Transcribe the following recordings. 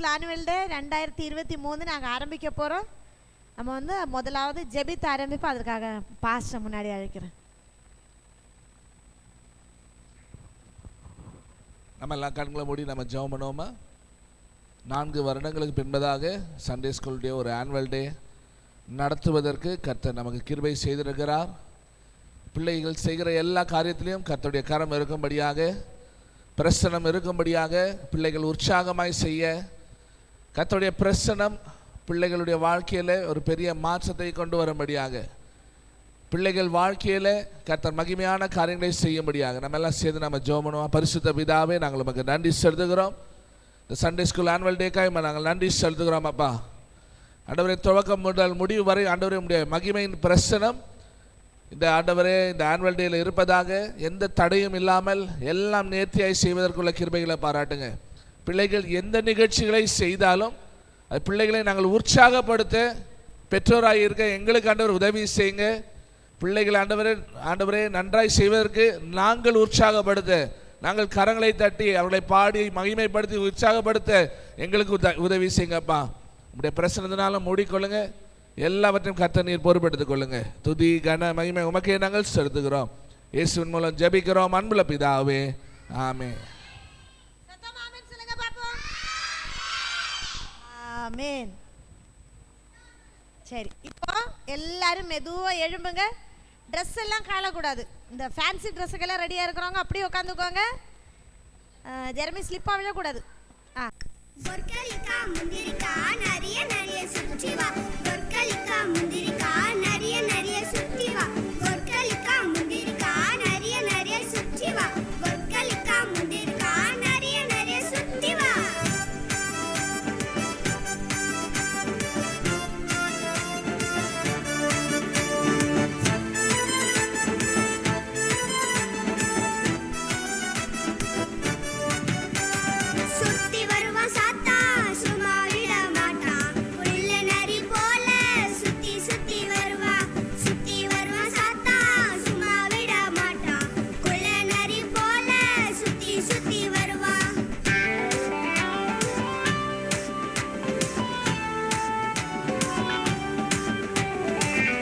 School annual day 2023 நாங்கள் ஆரம்பிக்க போகிறோம். நம்ம முதலாவது ஜெபித்து ஆரம்பிப்போம். அதற்காக பாஸ்டர் முன்னாடி அழைக்கிறேன். நம்ம எல்லாம் கண்களை மூடி நம்ம ஜெபம் பண்ணுவோமா? 4 வருடங்களுக்கு பின்பதாக சண்டே ஸ்கூல் டே, ஒரு ஆனுவல் டே நடத்துவதற்கு கர்த்தர் நமக்கு கிருபை செய்திருக்கிறார். பிள்ளைகள் செய்கிற எல்லா காரியத்திலையும் கர்த்தருடைய கரம் இருக்கும்படியாக, பிரசனம் இருக்கும்படியாக, பிள்ளைகள் உற்சாகமாய் செய்ய கர்த்தருடைய பிரசனம் பிள்ளைகளுடைய வாழ்க்கையில் ஒரு பெரிய மாற்றத்தை கொண்டு வரும்படியாக, பிள்ளைகள் வாழ்க்கையில் கர்த்தர் மகிமையான காரியங்களை செய்யும்படியாக நம்ம எல்லாம் சேர்ந்து நம்ம ஜெபம் பண்ணுவோம். பரிசுத்த பிதாவே, நாங்கள் உமக்கு நன்றி செலுத்துகிறோம். இந்த சண்டே ஸ்கூல் ஆனுவல் டேக்காக நாங்கள் நன்றி செலுத்துகிறோம். அப்பா ஆண்டவரே, துவக்கம் முதல் முடிவு வரை ஆண்டவரே உடைய மகிமையின் பிரசனம் இந்த ஆண்டவரே இந்த ஆனுவல் டேயில் இருப்பதாக, எந்த தடையும் இல்லாமல் எல்லாம் நேர்த்தியாய் செய்வதற்குள்ள கிருபைகளை பாராட்டுங்க. பிள்ளைகள் எந்த நிகழ்ச்சிகளை செய்தாலும் அது பிள்ளைகளை நாங்கள் உற்சாகப்படுத்த பெற்றோராக இருக்க எங்களுக்கு ஆண்டவர் உதவி செய்யுங்க. பிள்ளைகள் ஆண்டவரே நன்றாய் செய்வதற்கு நாங்கள் உற்சாகப்படுத்த, நாங்கள் கரங்களை தட்டி அவர்களை பாடி மகிமைப்படுத்தி உற்சாகப்படுத்த எங்களுக்கு உதவி செய்யுங்கப்பா. உங்களுடைய பிரசனத்தினால மூடிக்கொள்ளுங்க. எல்லாவற்றையும் கர்த்தர் நீர் பொறுப்பெடுத்துக் கொள்ளுங்க. துதி கன மகிமை உமக்கே நாங்கள் செலுத்துகிறோம். இயேசுவின் மூலம் ஜெபிக்கிறோம் அன்புள்ள பிதாவே, ஆமென். ஆமென். சரி, இப்போ எல்லாரும் மெதுவா எழும்புங்க. ட்ரெஸ் எல்லாம் காணக்கூடாது. இந்த ஃபேன்சி ட்ரெஸ்ஸுக்கெல்லாம் ரெடியாக இருக்கிறவங்க அப்படியே உட்காந்துக்கோங்க. ஜெரமி ஸ்லிப்பாக விழக்கூடாது. பொற்களிக்கா முந்திரிக்கா நிறைய நிறைய சுற்றி வா. பொற்களிக்கா முந்திரிக்கா நிறைய நிறைய சுற்றி வா. பொற்களிக்கா முந்திரிக்கா நிறைய நிறைய சுற்றி வா. பொற்களிக்கா முந்திரிக்கா நிறைய நிறைய சுற்றி வா. சுத்தி வருவான் சாத்தா சும்மா விட மாட்டான். புள்ள நரி போல சுத்தி சுத்தி வருவான். சுத்தி வருவான் சாத்தா சும்மா விட மாட்டான். புள்ள நரி போல சுத்தி சுத்தி வருவான்.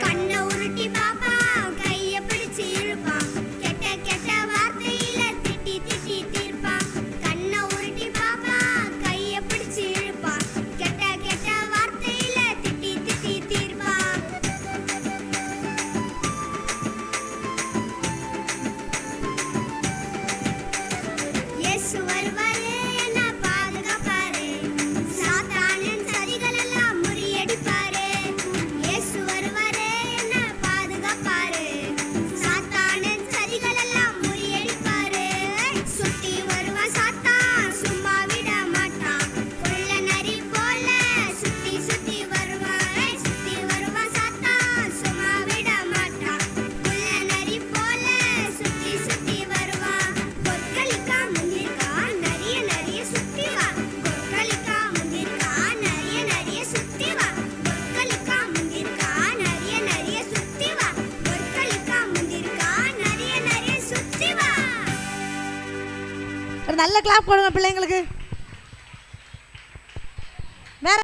கண்ணை உருட்டி பாப்பான், கைய பிடிச்சு இழுப்பான். கெட்ட கெட்ட வார்த்தையில திட்டி திட்டி தீர்ப்பான். கண்ணை உருட்டி பாப்பான், கைய பிடிச்சு இழுப்பான். கெட்ட கெட்ட வார்த்தையில திட்டி திட்டி தீர்ப்பான். இயேசு வருவாரே, என்ன பாதுகாப்பாரே. சாத்தானின் சதிகள் எல்லாம் முறியடிப்பாரே. இயேசு வருவாரே, என்ன பாதுகாப்பாரே. சாத்தானின் சதிகள் எல்லாம் முறியடிப்பாரே. சுத்தி வருவான் சாத்தான் சும்மா விட மாட்டான். புள்ள நரி போல சுத்தி சுத்தி வருவான். சுத்தி வருவான் சாத்தான் சும்மா விட மாட்டான். புள்ள நரி போல சுத்தி சுத்தி வருவான். பொற்களிக்கா முந்திரிக்கா நிறைய நிறைய சுத்தி வா. பொற்களிக்கா முந்திரிக்கா நிறைய நிறைய சுத்தி வா. பொற்களிக்கா முந்திரிக்கா நிறைய நிறைய சுத்தி வா. பொற்களிக்கா முந்திரிக்கா நிறைய நிறைய சுத்தி வா. ஒரு நல்ல கிளாப் கொடுங்க பிள்ளைங்களுக்கு. வேற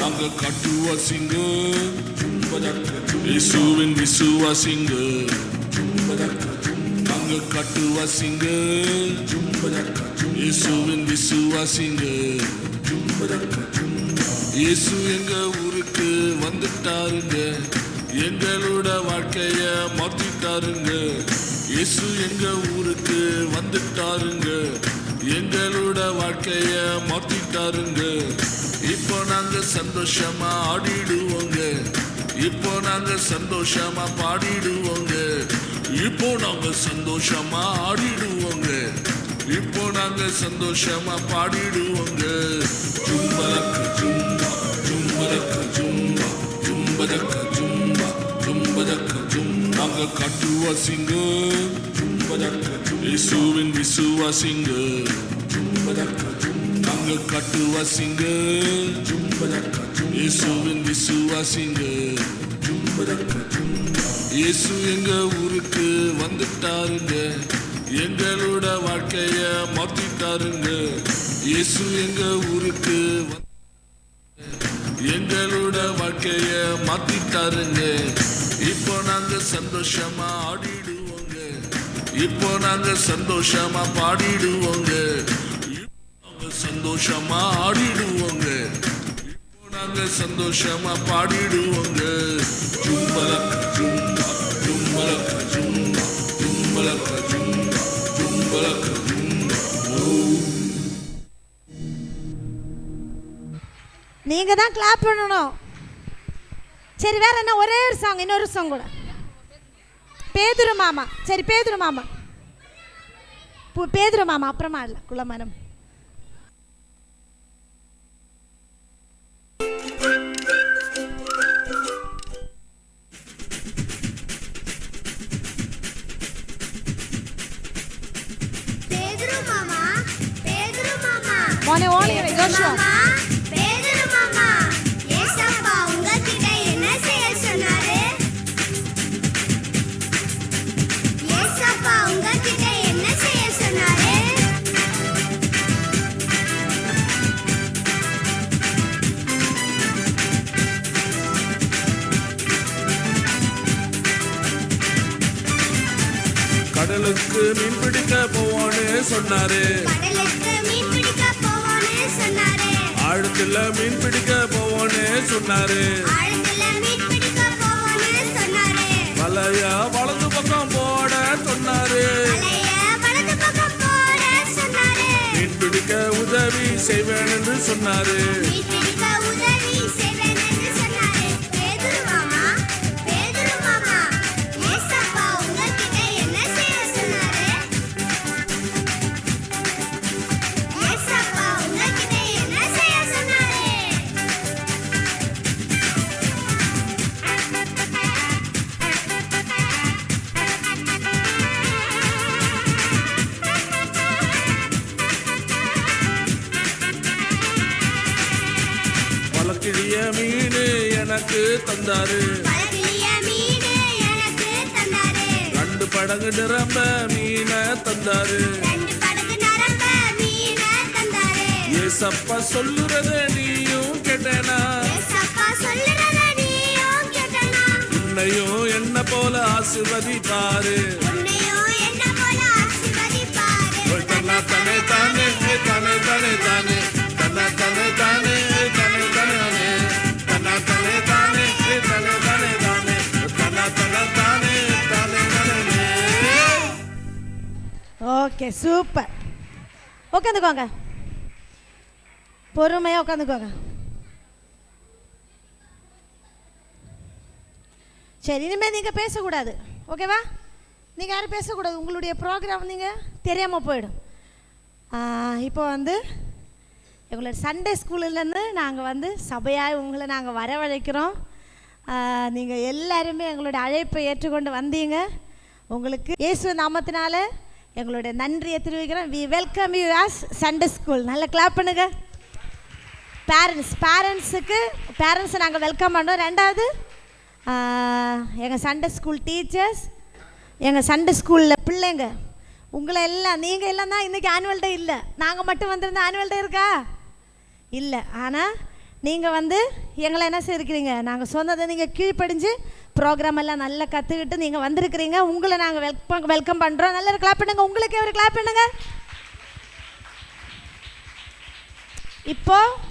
நாங்கள் கட்டுவாசிங்க இயேசுவின் விசுவாசிங்க. நாங்கள் கட்டுவாசிங்க இயேசுவின் விசுவாசிங்க. இயேசு எங்க ஊருக்கு வந்துட்டாருங்க, எங்களோட வாழ்க்கைய மாத்திட்டாருங்க. இயேசு எங்க ஊருக்கு வந்துட்டாருங்க, எங்களோட வாழ்க்கைய மாத்திட்டாருங்க. இப்போ நாங்க சந்தோஷமா ஆடிடுவோங்க. இப்போ நாங்க சந்தோஷமா பாடிடுவோங்க. இப்போ நாங்க சந்தோஷமா ஆடிடுவோங்க. இப்போ நாங்க சந்தோஷமா பாடிடுவோங்க. ஜும்பலக்கு ஜும்பா ஜும்பலக்கு ஜும்பா ஜும்பதக்க ஜும்பா ஜும்பதக்க ஜும்பா நாங்க கட்டுவாசிங்க ஜும்பதக்க இயேசுவின் விசுவாசிங்க ஜும்பதக்க ஜும்பா நாங்க கட்டுவாசிங்க ஜும்பதக்க இயேசுவின் விசுவாசிங்க ஜும்பதக்க ஜும்பா இயேசு எங்க ஊருக்கு வந்துட்டாருங்க எங்களோட வாழ்க்கைய மாத்திட்டாருங்க இயேசு எங்க ஊருக்கு எங்களோட வாழ்க்கைய மாத்திட்டாருங்க இப்போ நாங்க சந்தோஷமா ஆடிடுவோங்க இப்போ நாங்க சந்தோஷமா பாடிடுவோங்க நாங்க சந்தோஷமா ஆடிடுவோங்க இப்போ நாங்க சந்தோஷமா பாடிடுவோங்க ஜும்பலக்க ஜும்பா ஜும்பலக்க ஜும்பா ஜும்பலக்க ஜும்பா ஜும்பலக்க ஜும்பா நீங்க தான் கிளாப் பண்ணணும். சரி, வேற என்ன? ஒரே ஒரு சாங், இன்னொரு சாங் கூட. பேதுரு மாமா. சரி, பேதுரு மாமா. பேதுரு மாமா அப்புறமா இல்லை, குலமரம். பேதுரு மாமா, பேதுரு மாமா, மோனே ஓலி ஜோஷுவா. பேதுரு மாமா, ஏசப்பா உங்ககிட்ட என்ன செய்ய சொன்னாரு? ஏசப்பா உங்ககிட்ட என்ன செய்ய சொன்னாரு? கடலுக்கு மீன் பிடிக்க போவான்னு சொன்னாரு கடலுக்கு மீன் பிடிக்க போவோன்னு சொன்னாரு. ஆழத்துல மீன் பிடிக்க போவோன்னு சொன்னாரு ஆழத்துல மீன் பிடிக்க போவோன்னு சொன்னாரு. வலைய வலது பக்கம் போட சொன்னாரு அலைய வலது பக்கம் போட சொன்னாரு. மீன் பிடிக்க உதவி செய்வேன் என்று சொன்னாரு மீன் பிடிக்க உதவி செய்வேன் என்று சொன்னாரு. பேதுரு மாமா, பேதுரு மாமா, ஏசப்பா உங்ககிட்ட என்ன செய்ய சொன்னாரு? ஏசப்பா உங்ககிட்ட என்ன செய்ய சொன்னாரு? வழக்கிழிய மீன் எனக்கு தந்தாரு பழகிய மீனு எனக்கு தந்தாரு. 2 படகு நிரம்ப மீனை தந்தாரு 2 படகு நரம்ப மீன தந்தாரு. ஏசப்பா சொல்லுறத நீயும் கேட்டேனா ஏசப்பா சொல்லுறத நீயும் கேட்டனா? உன்னையும் என்ன போல ஆசீர்வதிப்பாரு உன்னையும் என்ன போல ஆசீர்வதிப்பாரு. தன்னா தனே தானே தானே தானே தானே தன்னா தனே தானே தானே தானே தன்னா தனே தானே தானே தானே தானே தன்னா தனே தானே தானே தானே ஓகே, சூப்பர். உட்காந்துக்கோங்க, பொறுமையாக உட்காந்துக்கோங்க. சரி, இனிமேல் நீங்கள் பேசக்கூடாது, ஓகேவா? நீங்கள் யாரும் பேசக்கூடாது. உங்களுடைய ப்ரோக்ராம் நீங்கள் தெரியாமல் போயிடும். இப்போ வந்து எங்களோட சண்டே ஸ்கூல்லேருந்து நாங்கள் சபையாக உங்களை நாங்கள் வரவழைக்கிறோம். நீங்கள் எல்லாருமே எங்களோட அழைப்பை ஏற்றுக்கொண்டு வந்தீங்க. உங்களுக்கு இயேசு நாமத்தினால எங்களுடைய நன்றியை தெரிவிக்கிறோம். We welcome you as Sunday school. நல்லா கிளாப் பண்ணுங்க. பேரண்ட்ஸை நாங்கள் வெல்கம் பண்ணோம். ரெண்டாவது எங்கள் சண்டே ஸ்கூல் டீச்சர்ஸ், எங்கள் சண்டே ஸ்கூலில் பிள்ளைங்க, உங்களை எல்லாம், நீங்கள் எல்லாம் தான் இன்றைக்கி ஆனுவல் டே இல்லை. நாங்கள் மட்டும் வந்திருந்தா ஆனுவல் டே இருக்கா? இல்லை. ஆனால் நீங்கள் எங்களை என்ன செய்திருக்கிறீங்க? நாங்கள் சொன்னதை நீங்கள் கீழ்ப்படிஞ்சு ப்ரோக்ராம் எல்லாம் நல்லா கற்றுக்கிட்டு நீங்கள் வந்திருக்கிறீங்க. உங்களை நாங்கள் வெல்கம் பண்ணுறோம். நல்லா கிளாப் பண்ணுங்க. உங்களுக்கு ஒரு கிளாப் பண்ணுங்க. இப்போது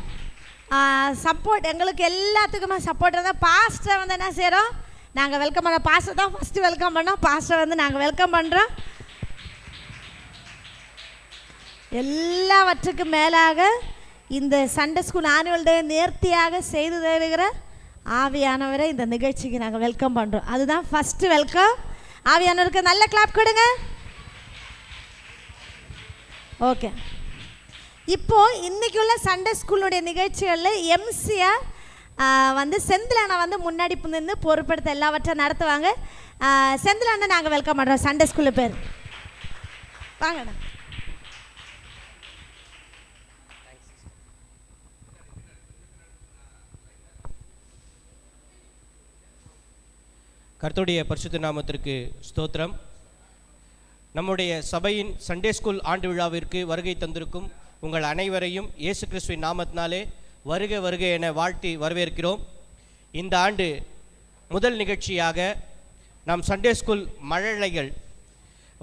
சப்போர்ட், எங்களுக்கு எல்லாத்துக்குமே சப்போர்ட் இருந்தால் பாஸ்டரை என்ன செய்கிறோம்? நாங்கள் வெல்கம் பண்ணோம். பாஸ்டர் தான் ஃபஸ்ட்டு வெல்கம் பண்ணோம். பாஸ்டரை நாங்கள் வெல்கம் பண்ணுறோம். எல்லாவற்றுக்கும் மேலாக இந்த சண்டே ஸ்கூல் ஆனுவல் டே நேர்த்தியாக செய்து தருகிற ஆவியானவரை இந்த நிகழ்ச்சிக்கு நாங்கள் வெல்கம் பண்ணுறோம். அதுதான் ஃபஸ்ட்டு வெல்கம். ஆவியானவருக்கு நல்ல கிளாப் கொடுங்க. ஓகே, இப்போது இன்றைக்கி உள்ள சண்டே ஸ்கூலுடைய நிகழ்ச்சிகளில் எம்சியாக வந்து செந்திலானா வந்து முன்னாடி நின்று பொறுப்படுத்த எல்லாவற்றையும் நடத்துவாங்க. செந்திலானா நாங்கள் வெல்கம் பண்ணுறோம். சண்டே ஸ்கூலில் பேர் வாங்கண்ணா. கர்த்தருடைய பரிசுத்த நாமத்திற்கு ஸ்தோத்திரம். நம்முடைய சபையின் சண்டே ஸ்கூல் ஆண்டு விழாவிற்கு வருகை தந்திருக்கும் உங்கள் அனைவரையும் இயேசு கிறிஸ்துவின் நாமத்தினாலே வருக வருக என வாழ்த்தி வரவேற்கிறோம். இந்த ஆண்டு முதல் நிகழ்ச்சியாக நாம் சண்டே ஸ்கூல் மழலைகள்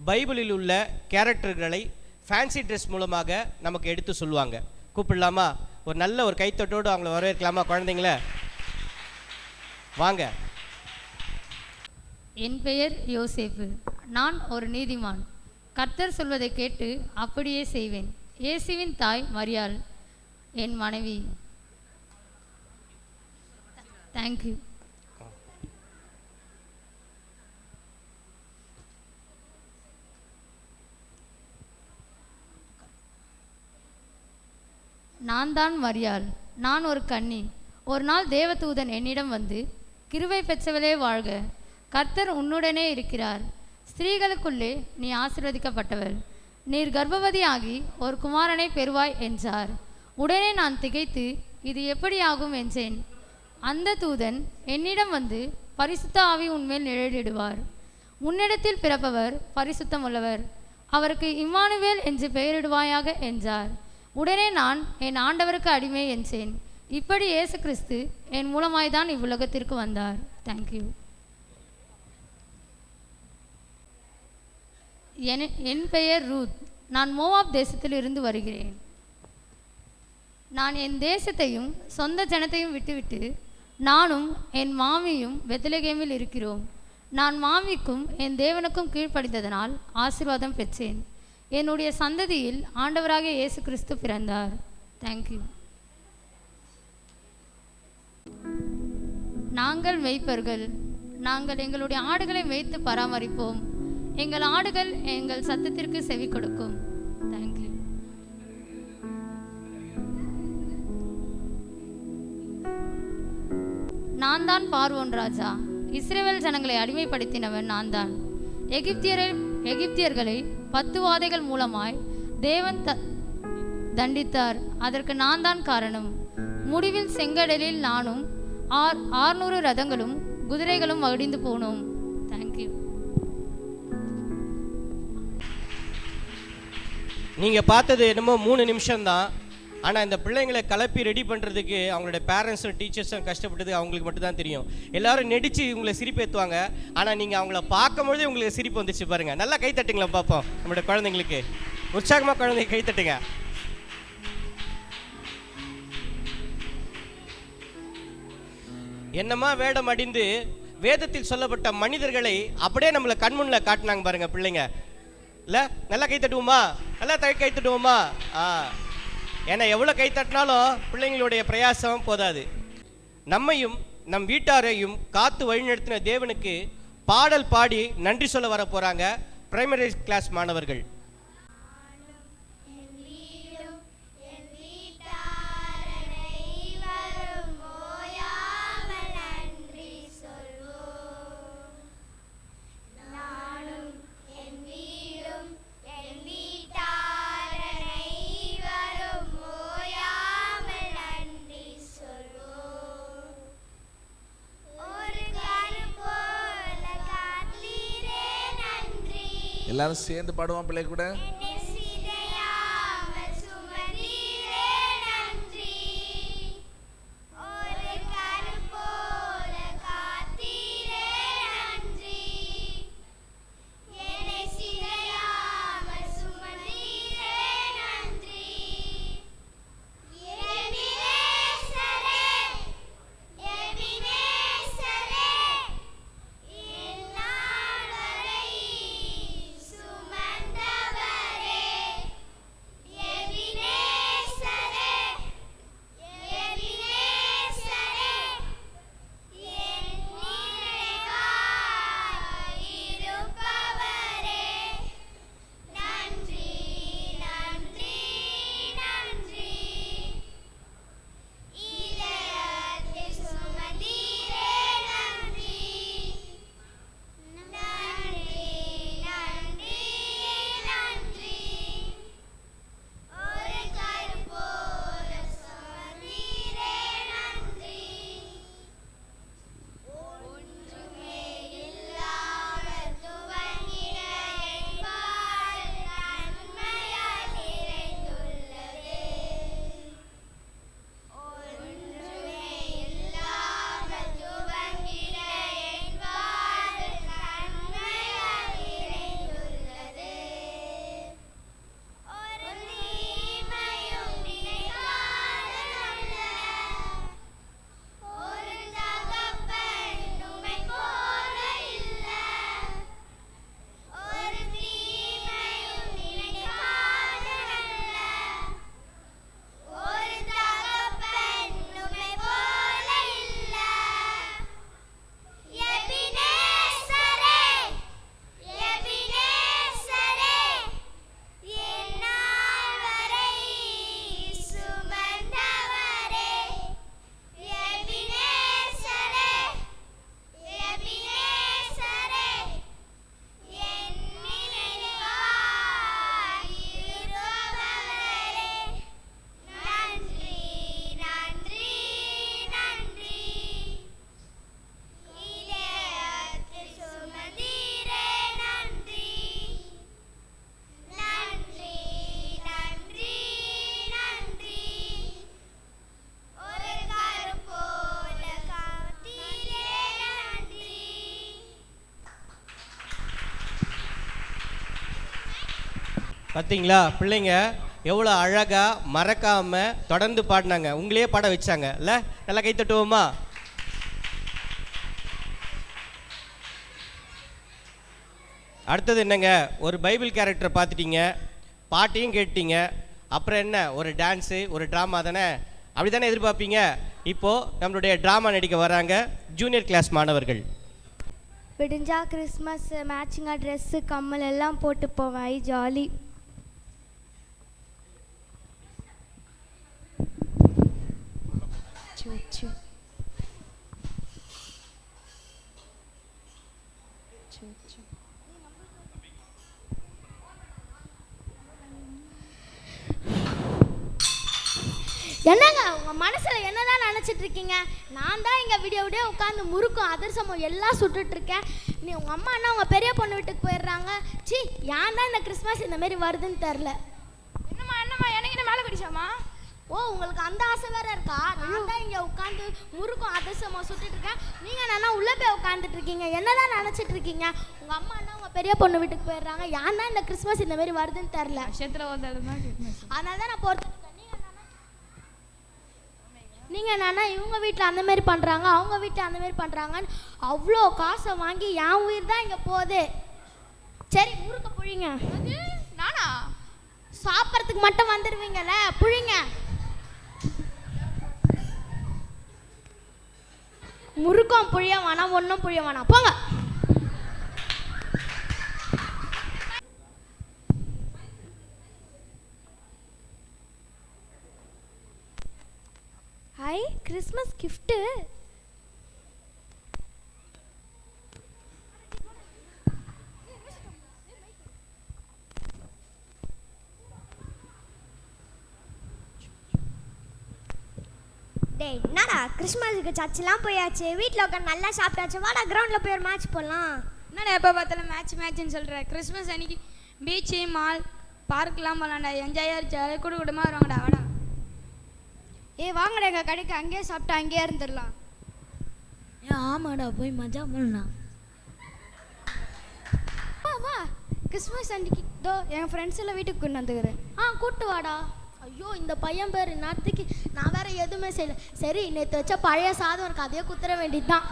பைபிளில் உள்ள கேரக்டர்களை ஃபேன்சி ட்ரெஸ் மூலமாக நமக்கு எடுத்து சொல்லுவாங்க. கூப்பிடலாமா? ஒரு நல்ல ஒரு கைத்தட்டோடு அவங்கள வரவேற்கலாமா? குழந்தைங்கள வாங்க. என் பெயர் யோசேப்பு. நான் ஒரு நீதிமான். கர்த்தர் சொல்வதை கேட்டு அப்படியே செய்வேன். இயேசுவின் தாய் மரியாள் என் மனைவி. தேங்க்யூ. நான் தான் மரியாள். நான் ஒரு கன்னி. ஒரு நாள் தேவதூதன் என்னிடம் வந்து, கிருபை பெற்றவளே வாழ்க, கர்த்தர் உன்னுடனே இருக்கிறார். ஸ்திரீகளுக்குள்ளே நீ ஆசீர்வதிக்கப்பட்டவள். நீர் கர்ப்பவதியாகி ஒரு குமாரனை பெறுவாய் என்றார். உடனே நான் திகைத்து, இது எப்படி ஆகும் என்றேன். அந்த தூதன் என்னிடம் வந்து, பரிசுத்த ஆவி உன்மேல் நிழலிடுவார். உன்னிடத்தில் பிறப்பவர் பரிசுத்தம் உள்ளவர். அவருக்கு இம்மானுவேல் என்று பெயரிடுவாயாக என்றார். உடனே நான் என் ஆண்டவருக்கு அடிமை என்றேன். இப்படி இயேசு கிறிஸ்து என் மூலமாய்தான் இவ்வுலகத்திற்கு வந்தார். தேங்க்யூ. என் பெயர் ரூத். நான் மோவாப் தேசத்தில் இருந்து வருகிறேன். நான் என் தேசத்தையும் சொந்த ஜனத்தையும் விட்டுவிட்டு நானும் என் மாமியும் பெத்லகேமில் இருக்கிறோம். நான் மாமிக்கும் என் தேவனுக்கும் கீழ்ப்படிந்ததனால் ஆசீர்வாதம் பெற்றேன். என்னுடைய சந்ததியில் ஆண்டவராகிய இயேசு கிறிஸ்து பிறந்தார். தேங்க்யூ. நாங்கள் மேய்ப்பர்கள். நாங்கள் எங்களுடைய ஆடுகளை மேய்த்து பராமரிப்போம். எங்கள் ஆடுகள் எங்கள் சத்தத்திற்கு செவி கொடுக்கும். தேங்க்யூ. நான் தான் பார்வோன் ராஜா. இஸ்ரவேல் ஜனங்களை அடிமைப்படுத்தினவன் நான் தான். எகிப்தியர்களை 10 வாதைகள் மூலமாய் தேவன் தண்டித்தார். அதற்கு நான் தான் காரணம். முடிவில் செங்கடலில் நானும் 600 ரதங்களும் குதிரைகளும் அடிந்து போனோம். தேங்க்யூ. நீங்கள் பார்த்தது என்னமோ 3 நிமிஷம்தான். ஆனால் இந்த பிள்ளைங்களை கலப்பி ரெடி பண்ணுறதுக்கு அவங்களுடைய பேரண்ட்ஸும் டீச்சர்ஸும் கஷ்டப்பட்டது அவங்களுக்கு மட்டும்தான் தெரியும். எல்லாரும் நெடிச்சு உங்களை சிரிப்பேற்றுவாங்க. ஆனால் நீங்கள் அவங்கள பார்க்கும்பொழுதே உங்களுக்கு சிரிப்பு வந்துச்சு பாருங்கள். நல்லா கைத்தட்டுங்களா பார்ப்போம். நம்மளுடைய குழந்தைங்களுக்கு உற்சாகமாக குழந்தைங்க கைத்தட்டுங்க. என்னமா வேடம் அடிந்து வேதத்தில் சொல்லப்பட்ட மனிதர்களை அப்படியே நம்மளை கண்முன்னில் காட்டினாங்க பாருங்க பிள்ளைங்க. இல்லை நல்லா கை தட்டுவோமா? நல்லா கை தட்டுவோமா? ஏன்னா எவ்வளோ கை தட்டினாலும் பிள்ளைங்களுடைய பிரயாசம் போதாது. நம்மையும் நம் வீட்டாரையும் காத்து வழிநடத்தின தேவனுக்கு பாடல் பாடி நன்றி சொல்ல வர போகிறாங்க பிரைமரி கிளாஸ் மாணவர்கள். எல்லாரும் சேர்ந்து பாடுவோம் பிள்ளை கூட. சுமந்தவரே பார்த்தீங்களா பிள்ளைங்க எவ்வளோ அழகாக மறக்காமல் தொடர்ந்து பாடினாங்க, உங்களையே பாட வச்சாங்க இல்லை? நல்லா கை தட்டுவோமா? அடுத்தது என்னங்க, ஒரு பைபிள் கேரக்டரை பார்த்துட்டீங்க, பாட்டையும் கேட்டீங்க, அப்புறம் என்ன ஒரு டான்ஸு ஒரு ட்ராமா தானே, அப்படி தானே எதிர்பார்ப்பீங்க? இப்போது நம்மளுடைய ட்ராமா நடிக்க வராங்க ஜூனியர் கிளாஸ் மாணவர்கள். விடிஞ்சா கிறிஸ்மஸ் மேட்சிங்காக ட்ரெஸ்ஸு கம்மல் எல்லாம் போட்டு போவேன். ஐ ஜாலி. என்னங்க உங்கள் மனசில் என்னதான் நினச்சிட்டு இருக்கீங்க? நான் தான் இங்கே விடிய உட்காந்து முறுக்கும் அதிரசமும் எல்லாம் சுட்டுட்ருக்கேன். நீ உங்கள் அம்மா என்ன உங்கள் பெரிய பொண்ணு வீட்டுக்கு போயிடுறாங்க. சி, ஏன் தான் இந்த கிறிஸ்மஸ் இந்தமாரி வருதுன்னு தெரில. என்னம்மா எனக்கு என்ன மேலே பிடிச்சாமா? ஓ, உங்களுக்கு அந்த ஆசை வேறு இருக்கா? நான் தான் இங்கே உட்காந்து முறுக்கும் அதிரசமும் சுட்டுட்ருக்கேன். நீங்கள் என்னன்னா உள்ளே போய் உட்காந்துட்டு இருக்கீங்க. என்னதான் நினச்சிட்டு இருக்கீங்க? உங்கள் அம்மா என்ன உங்கள் பெரிய பொண்ணு வீட்டுக்கு போயிடுறாங்க. ஏன் தான் இந்த கிறிஸ்மஸ் இந்தமாரி வருதுன்னு தெரில. அதனால தான் நான் பொறுத்து. நீங்கள் என்னன்னா இவங்க வீட்டில் அந்தமாரி பண்ணுறாங்க, அவங்க வீட்டில் அந்தமாரி பண்ணுறாங்கன்னு அவ்வளோ காசை வாங்கி என் உயிர் தான் இங்கே போகுது. சரி, முறுக்க புழிங்க. நானா சாப்பிட்றதுக்கு மட்டும் வந்துடுவீங்கல்ல, புழிங்க. முறுக்கம் புழிய வேணாம், ஒன்றும் புழிய வேணாம், போங்க. High, Christmas gift. டேய், என்னடா கிறிஸ்மஸுக்கு சர்ச்செலாம் போயாச்சு, வீட்டில் உட்காந்து நல்லா சாப்பிட்டாச்சு, வாடா கிரவுண்டில் போய் ஒரு மேட்ச் போடலாம். என்னடா எப்போ பார்த்தாலும் மேட்ச்னு சொல்கிற? கிறிஸ்மஸ் அன்னைக்கு பீச்சு மால் பார்க்கெலாம் போகலாம்டா, என்ஜாயாக ஜாலியாக கூட்டமாக வருவாங்கடா. வாடா. வாங்கடா, எங்கள் கடைக்கு அங்கேயே சாப்பிட்டு அங்கேயே இருந்துடலாம். ஆமாடா, போய் மஜா பண்ணலாம். வா, கிறிஸ்மஸ் அன்னைக்கு இதோ என் ஃப்ரெண்ட்ஸ் எல்லாம் வீட்டுக்கு கொண்டு வந்துக்கிறேன். கூப்பிட்டு வாடா. ஐயோ, இந்த பையன் பேர் நேற்றுக்கு நான் வேற எதுவுமே செய்யல. சரி, நேற்று வச்ச பழைய சாதம் இருக்கு, அதையே குத்துற வேண்டியது தான்.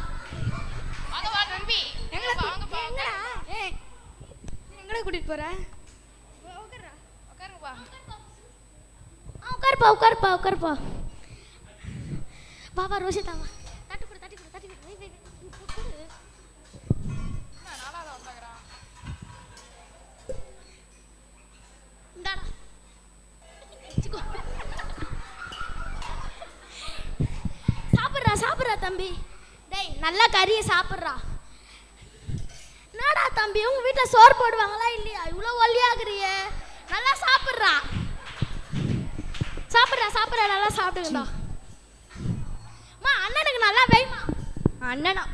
எங்கடா கூட்டிகிட்டு போகிறேன்? உட்காருப்பா. பாபா ரோஷிதாமா, தட்டி கொடு. சாப்பிட்றா தம்பி. டேய், நல்லா கறியை சாப்பிட்றா. என்னடா தம்பி, உங்க வீட்டில் சோறு போடுவாங்களா இல்லையா? இவ்வளோ ஒல்லியாகிறியே. நல்லா சாப்பிட்றா, நல்லா சாப்பிடுங்கடா. அண்ணனுக்கு நல்லா வைமா. அண்ணனா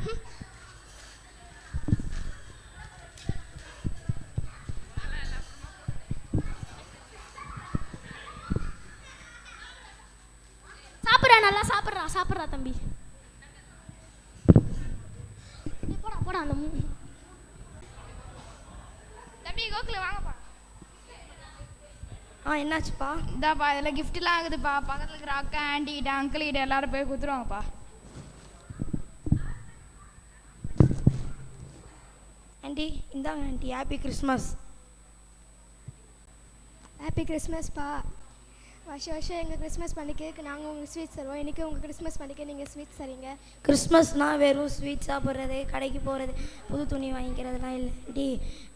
நல்லா சாப்பிட்றா தம்பி. போடா அந்த தம்பி, கோகுல வாங்கப்பா. என்னாச்சுப்பா? இதாப்பா, இதில் கிஃப்ட்லாம் ஆகுதுப்பா. பக்கத்தில் இருக்கிற அக்கா ஆண்டி கிட்ட அங்கிள் கிட்ட எல்லாரும் போய் கொடுத்துருவாங்கப்பா. ஆண்டி, இந்தாங்க ஆண்டி. Happy Christmas. ஹாப்பி கிறிஸ்மஸ்ப்பா. வருஷம் எங்கள் கிறிஸ்மஸ் பண்டிகைக்கு நாங்கள் உங்களுக்கு ஸ்வீட்ஸ் தருவோம். இன்றைக்கி உங்கள் கிறிஸ்மஸ் பண்டிகை நீங்கள் ஸ்வீட்ஸ் தரீங்க. கிறிஸ்மஸ்னால் வெறும் ஸ்வீட் சாப்பிட்றது, கடைக்கு போகிறது, புது துணி வாங்கிக்கிறதுலாம் இல்லை டி.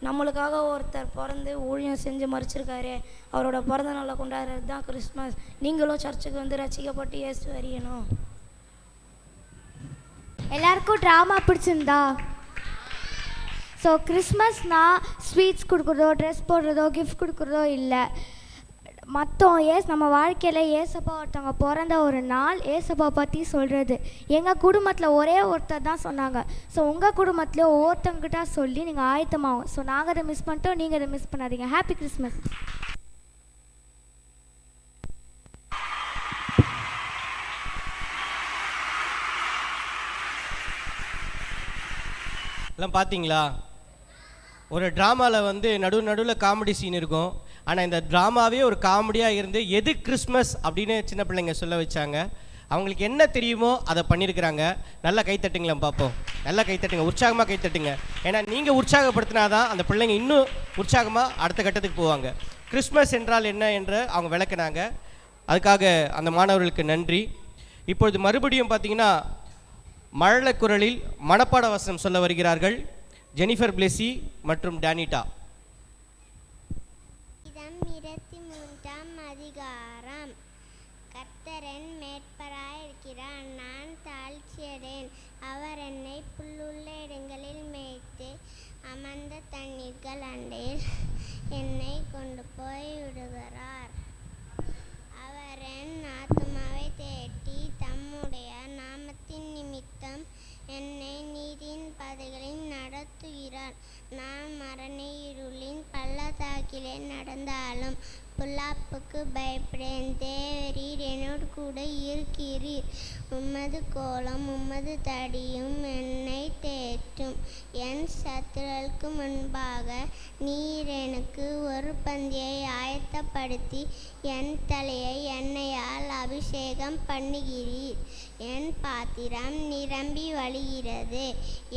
நம்மளுக்காக ஒருத்தர் பிறந்து ஊழியம் செஞ்சு மறிச்சிருக்காரு, அவரோட பிறந்த நாளை கொண்டாடுறது தான் கிறிஸ்மஸ். நீங்களும் சர்ச்சுக்கு வந்து ரசிக்கப்பட்டு இயேசு அறியணும். எல்லாருக்கும் ட்ராமா பிடிச்சிருந்தா? ஸோ கிறிஸ்மஸ்னால் ஸ்வீட்ஸ் கொடுக்குறதோ, ட்ரெஸ் போடுறதோ, கிஃப்ட் கொடுக்குறதோ இல்லை. நம்ம வாழ்க்கையில் ஏசப்பா ஒருத்தவங்க பிறந்த ஒரு நாள் ஏசப்பா பற்றி சொல்கிறது. எங்கள் குடும்பத்தில் ஒரே ஒருத்தர் தான் சொன்னாங்க. ஸோ உங்கள் குடும்பத்தில் ஒவ்வொருத்தவங்கிட்ட சொல்லி நீங்கள் ஆயத்தமாகும். ஸோ நாங்கள் அதை மிஸ் பண்ணிட்டோம், நீங்கள் அதை மிஸ் பண்ணாதீங்க. Happy Christmas. எல்லாம் பார்த்தீங்களா? ஒரு ட்ராமாவில் வந்து நடுவில் காமெடி சீன் இருக்கும். ஆனால் இந்த ட்ராமாவே ஒரு காமெடியாக இருந்து எது கிறிஸ்மஸ் அப்படின்னு சின்ன பிள்ளைங்க சொல்ல வச்சாங்க. அவங்களுக்கு என்ன தெரியுமோ அதை பண்ணியிருக்கிறாங்க. நல்லா கைத்தட்டுங்களேன் பார்ப்போம். நல்லா கைத்தட்டுங்க, உற்சாகமாக கைத்தட்டுங்க. ஏன்னா நீங்கள் உற்சாகப்படுத்தினா தான் அந்த பிள்ளைங்க இன்னும் உற்சாகமாக அடுத்த கட்டத்துக்கு போவாங்க. கிறிஸ்மஸ் என்றால் என்ன என்று அவங்க விளக்குனாங்க. அதுக்காக அந்த மாணவர்களுக்கு நன்றி. இப்பொழுது மறுபடியும் பார்த்தீங்கன்னா மழலை குரலில் மனப்பாட வசனம் சொல்ல வருகிறார்கள் ஜெனிஃபர் பிளெஸி மற்றும் டேனிட்டா. 23ஆம் அதிகாரம். கர்த்தரன் மேய்ப்பராயிருக்கிறார், நான் தாழ்ச்சியடையேன். அவர் என்னை புல்லுள்ள இடங்களில் மேய்த்து அமர்ந்த தண்ணீர்கள் அண்டையில் என்னை கொண்டு போய் விடுகிறார். அவர் என் ஆத்துமாவை தேற்றி தம்முடைய நாமத்தின் நிமித்தம் என்னை நீதியின் பாதைகளில் நடத்துகிறார். நான் மரண இருளின் பள்ளத்தாக்கிலே நடந்தாலும் பொல்லாப்புக்கு பயப்படேன். தேவரீர் என்னோடு கூட இருக்கிறீர். உமது கோலம் உமது தடியும் என்னை தேற்றும். என் சத்துருக்களுக்கு முன்பாக நீர் எனக்கு ஒரு பந்தியை ஆயத்தப்படுத்தி என் தலையை எண்ணெயால் அபிஷேகம் பண்ணுகிறீர். என் பாத்திரம் நிரம்பி வழிகிறது.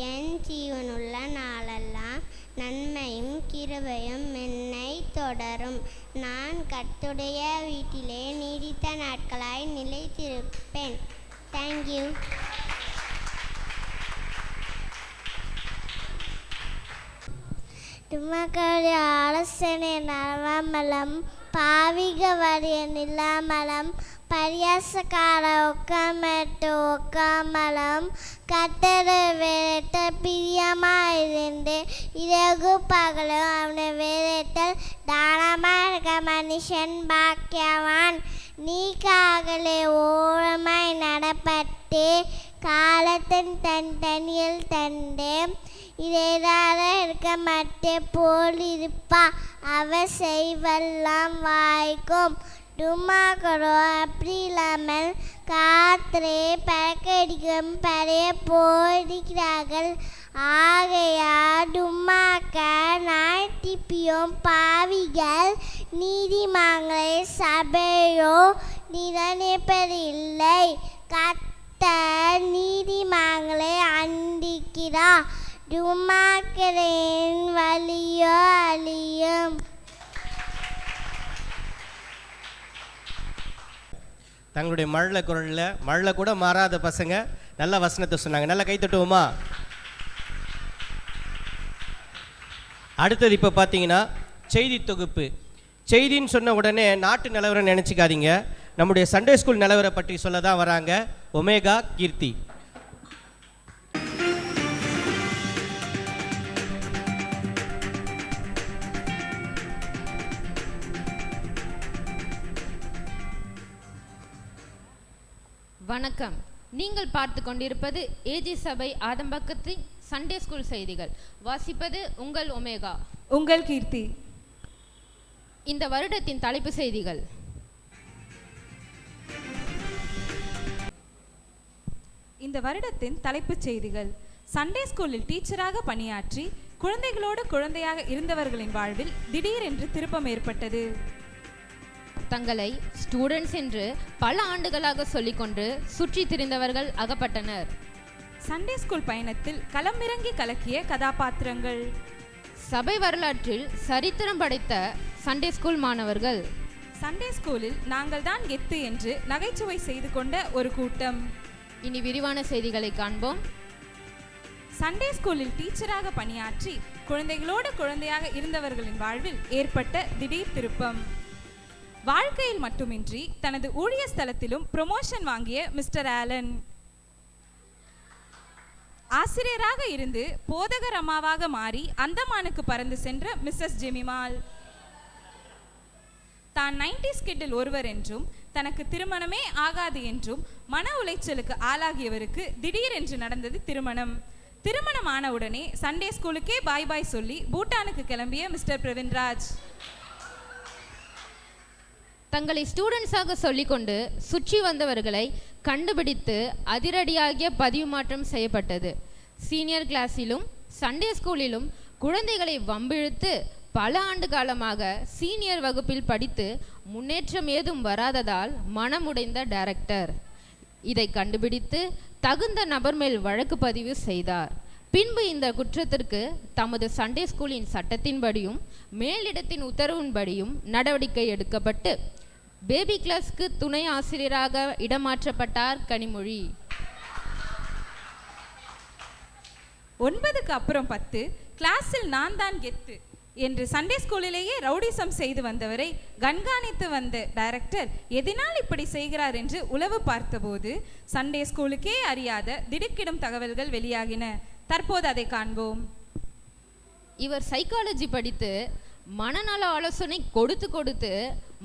என் ஜீவனுள்ள நாளெல்லாம் நன்மையும் கிருபையும் என்னை தொடரும். நான் கர்த்தருடைய வீட்டிலே நீடித்த நாட்களாய் நிலைத்திருப்பேன். தேங்க்யூ. துமக்களுடைய ஆலோசனை நலமலம், பாவிக வழிய நில்லாமலம், பரியாசக்கார ஒக்காமலம், கர்த்தரை வேலைத்த பிரியமாயிருந்து இரகு பகலும் அவனை வேலைத்தல் தானமாக இருக்க மனுஷன் பாக்கியவான். நீ காகலை ஓரமாய் நடப்பட்டு காலத்தின் தன் தனியில் தந்து இதைதாக இருக்க மட்டே போல் இருப்பா. அவர் செய்வெல்லாம் வாய்க்கும். டுமாக்கரோ அப்படி இல்லாமல் காத்திரை பறக்கடிக்கும் பறைய போடுகிறார்கள். ஆகையா டுமாக்க நாட்டிப்பியும் பாவிகள் நீதிமான்களை சபையோ நிரணிப்பதில்லை. கர்த்தர் நீதிமான்களை அண்டிக்கிறார். டுமாக்கரின் வழியோ அழியும். தங்களுடைய மழலை கூட மாறாத பசங்க நல்ல வசனத்தை சொன்னாங்க. நல்லா கை தட்டுவோமா? அடுத்தது இப்போ பார்த்தீங்கன்னா செய்தி தொகுப்பு. செய்தின்னு சொன்ன உடனே நாட்டு நிலவரம் நினச்சிக்காதீங்க. நம்முடைய சண்டே ஸ்கூல் நிலவரம் பற்றி சொல்ல தான் வராங்க ஒமேகா கீர்த்தி. வணக்கம். நீங்கள் பார்த்து கொண்டிருப்பது ஏஜி சபை ஆதம்பக்கத்தின் சண்டே ஸ்கூல் செய்திகள். வாசிப்பது உங்கள் ஒமேகா, உங்கள் கீர்த்தி. இந்த வருடத்தின் தலைப்பு செய்திகள். இந்த வருடத்தின் தலைப்புச் செய்திகள். சண்டே ஸ்கூலில் டீச்சராக பணியாற்றி குழந்தைகளோடு குழந்தையாக இருந்தவர்களின் வாழ்வில் திடீரென்று திருப்பம் ஏற்பட்டது. தங்களை ஸ்டூடெண்ட்ஸ் என்று பல ஆண்டுகளாக சொல்லிக்கொண்டு சுற்றி திரிந்தவர்கள் அகப்பட்டனர். சண்டே ஸ்கூல் பயணத்தில் களமிறங்கி கலக்கிய கதாபாத்திரங்கள். சபை வரலாற்றில் சரித்திரம் படைத்த சண்டே ஸ்கூல் மாணவர்கள். சண்டே ஸ்கூலில் நாங்கள் தான் கெத்து என்று நகைச்சுவை செய்து கொண்ட ஒரு கூட்டம். இனி விரிவான செய்திகளை காண்போம். சண்டே ஸ்கூலில் டீச்சராக பணியாற்றி குழந்தைகளோடு குழந்தையாக இருந்தவர்களின் வாழ்வில் ஏற்பட்ட திடீர் திருப்பம். வாழ்க்கையில் மட்டுமின்றி தனது ஊழிய ஸ்தலத்திலும் ப்ரொமோஷன் வாங்கிய மிஸ்டர் ஆலன் ஆசிரியராக இருந்து போதகர் அம்மாவாக மாறி அந்தமானுக்கு பறந்து சென்ற மிஸ்ஸஸ் ஜெமிமால் தான் 90s கிட்டில் ஒருவர் என்றும் தனக்கு திருமணமே ஆகாது என்றும் மன உளைச்சலுக்கு ஆளாகியவருக்கு திடீரென்று நடந்தது திருமணம். திருமணம் ஆன உடனே சண்டே ஸ்கூலுக்கே பாய் பாய் சொல்லி பூட்டானுக்கு கிளம்பிய மிஸ்டர் பிரவீன்ராஜ் தங்களை ஸ்டூடெண்ட்ஸாக சொல்லிக்கொண்டு சுற்றி வந்தவர்களை கண்டுபிடித்து அதிரடியாகிய பதிவு மாற்றம் செய்யப்பட்டது. சீனியர் கிளாஸிலும் சண்டே ஸ்கூலிலும் குழந்தைகளை வம்பிழுத்து பல ஆண்டு காலமாக சீனியர் வகுப்பில் படித்து முன்னேற்றம் ஏதும் வராததால் மனமுடைந்த டைரக்டர் இதை கண்டுபிடித்து தகுந்த நபர் மேல் வழக்கு பதிவு செய்தார். பின்பு இந்த குற்றத்திற்கு தமது சண்டே ஸ்கூலின் சட்டத்தின்படியும் மேலிடத்தின் உத்தரவின்படியும் நடவடிக்கை எடுக்கப்பட்டு பேபி கிளாஸ்க்கு துணை ஆசிரியராக இடமாற்றப்பட்டார் கனிமொழி. 9க்கு அப்புறம் 10 கிளாஸில் நான் தான் கெத்து என்று சண்டே ஸ்கூலிலேயே ரவுடிசம் செய்து வந்தவரை கண்காணித்து வந்த டைரக்டர் எதனால் இப்படி செய்கிறார் என்று உளவு பார்த்தபோது சண்டே ஸ்கூலுக்கே அறியாத திடுக்கிடும் தகவல்கள் வெளியாகின. தற்போது அதை காண்போம். இவர் சைக்காலஜி படித்து மனநல ஆலோசனை கொடுத்து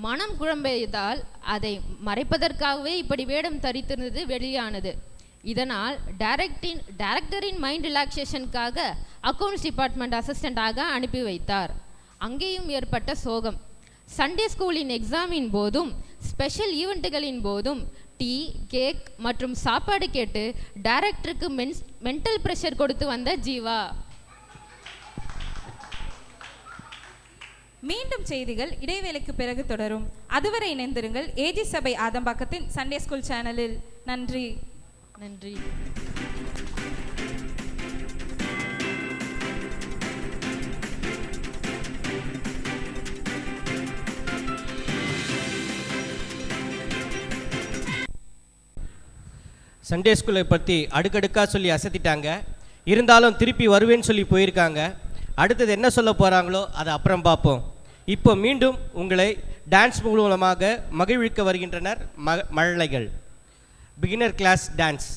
மனம் குழம்பியதால் அதை மறைப்பதற்காகவே இப்படி வேடம் தரித்திருந்தது வெளியானது. இதனால் டைரக்டரின் மைண்ட் ரிலாக்ஸேஷனுக்காக அக்கௌண்ட்ஸ் டிபார்ட்மெண்ட் அசிஸ்டண்டாக அனுப்பி வைத்தார். அங்கேயும் ஏற்பட்ட சோகம். சண்டே ஸ்கூலின் எக்ஸாமின் போதும் ஸ்பெஷல் ஈவெண்ட்டுகளின் போதும் டீ, கேக் மற்றும் சாப்பாடு கேட்டு டைரக்டருக்கு மென்டல் ப்ரெஷர் கொடுத்து வந்த ஜீவா. மீண்டும் செய்திகள் இடைவேளைக்கு பிறகு தொடரும். அதுவரை இணைந்திருங்கள் ஏஜி சபை ஆதம்பாக்கத்தின் சண்டே ஸ்கூல் சேனலில். நன்றி. நன்றி. சண்டே ஸ்கூலை பற்றி அடுக்கடுக்காக சொல்லி அசத்திட்டாங்க. இருந்தாலும் திருப்பி வருவேன்னு சொல்லி போயிருக்காங்க. அடுத்தது என்ன சொல்ல போகிறாங்களோ அதை அப்புறம் பார்ப்போம். இப்போ மீண்டும் உங்களை டான்ஸ் மூலமாக மகிழ்விக்க வருகின்றனர் மழலைகள். Beginner class dance.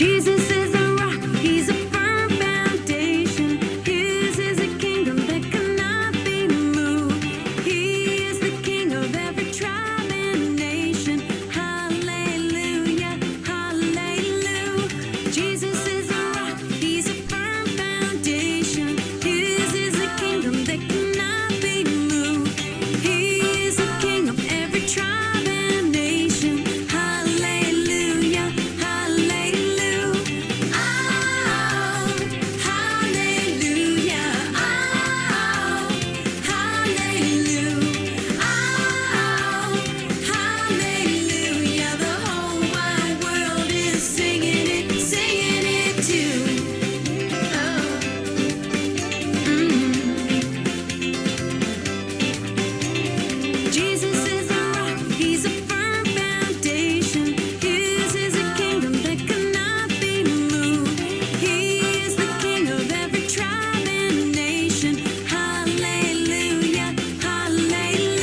Jesus is a rock, he's a firm foundation. His is a kingdom that cannot be moved. He is the king of every tribe and nation. Hallelujah, hallelujah. Jesus is a rock, he's a firm foundation. His is a kingdom that cannot be moved. He is the king of every tribe and nation. Hallelujah, hallelujah. Jesus is a rock, he's a firm foundation. His is a kingdom that cannot be moved. He is the king of every tribe and nation. Hallelujah, hallelujah.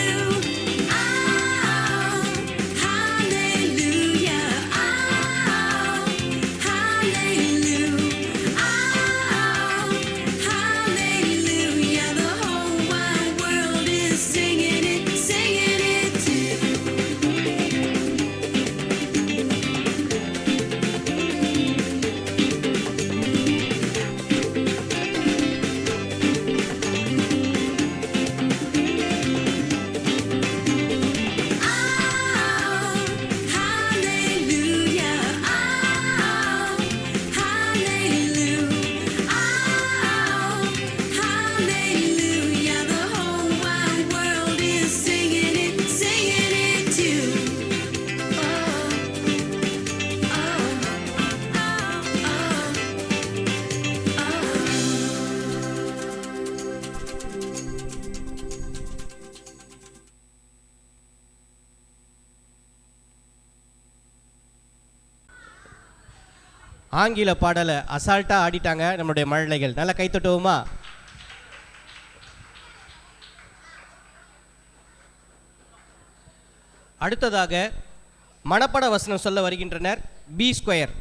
Hallelujah, hallelujah. The whole wide world is singing it too. Hallelujah, hallelujah. The whole wide world is singing it too. ஆங்கில பாடலை அசால்ட்டாக ஆடிட்டாங்க நம்மளுடைய மழலைகள். நல்லா கைத்தட்டுவோமா? அடுத்ததாக மனப்பாட வசனம் சொல்ல வருகின்றனர் பி ஸ்கொயர்.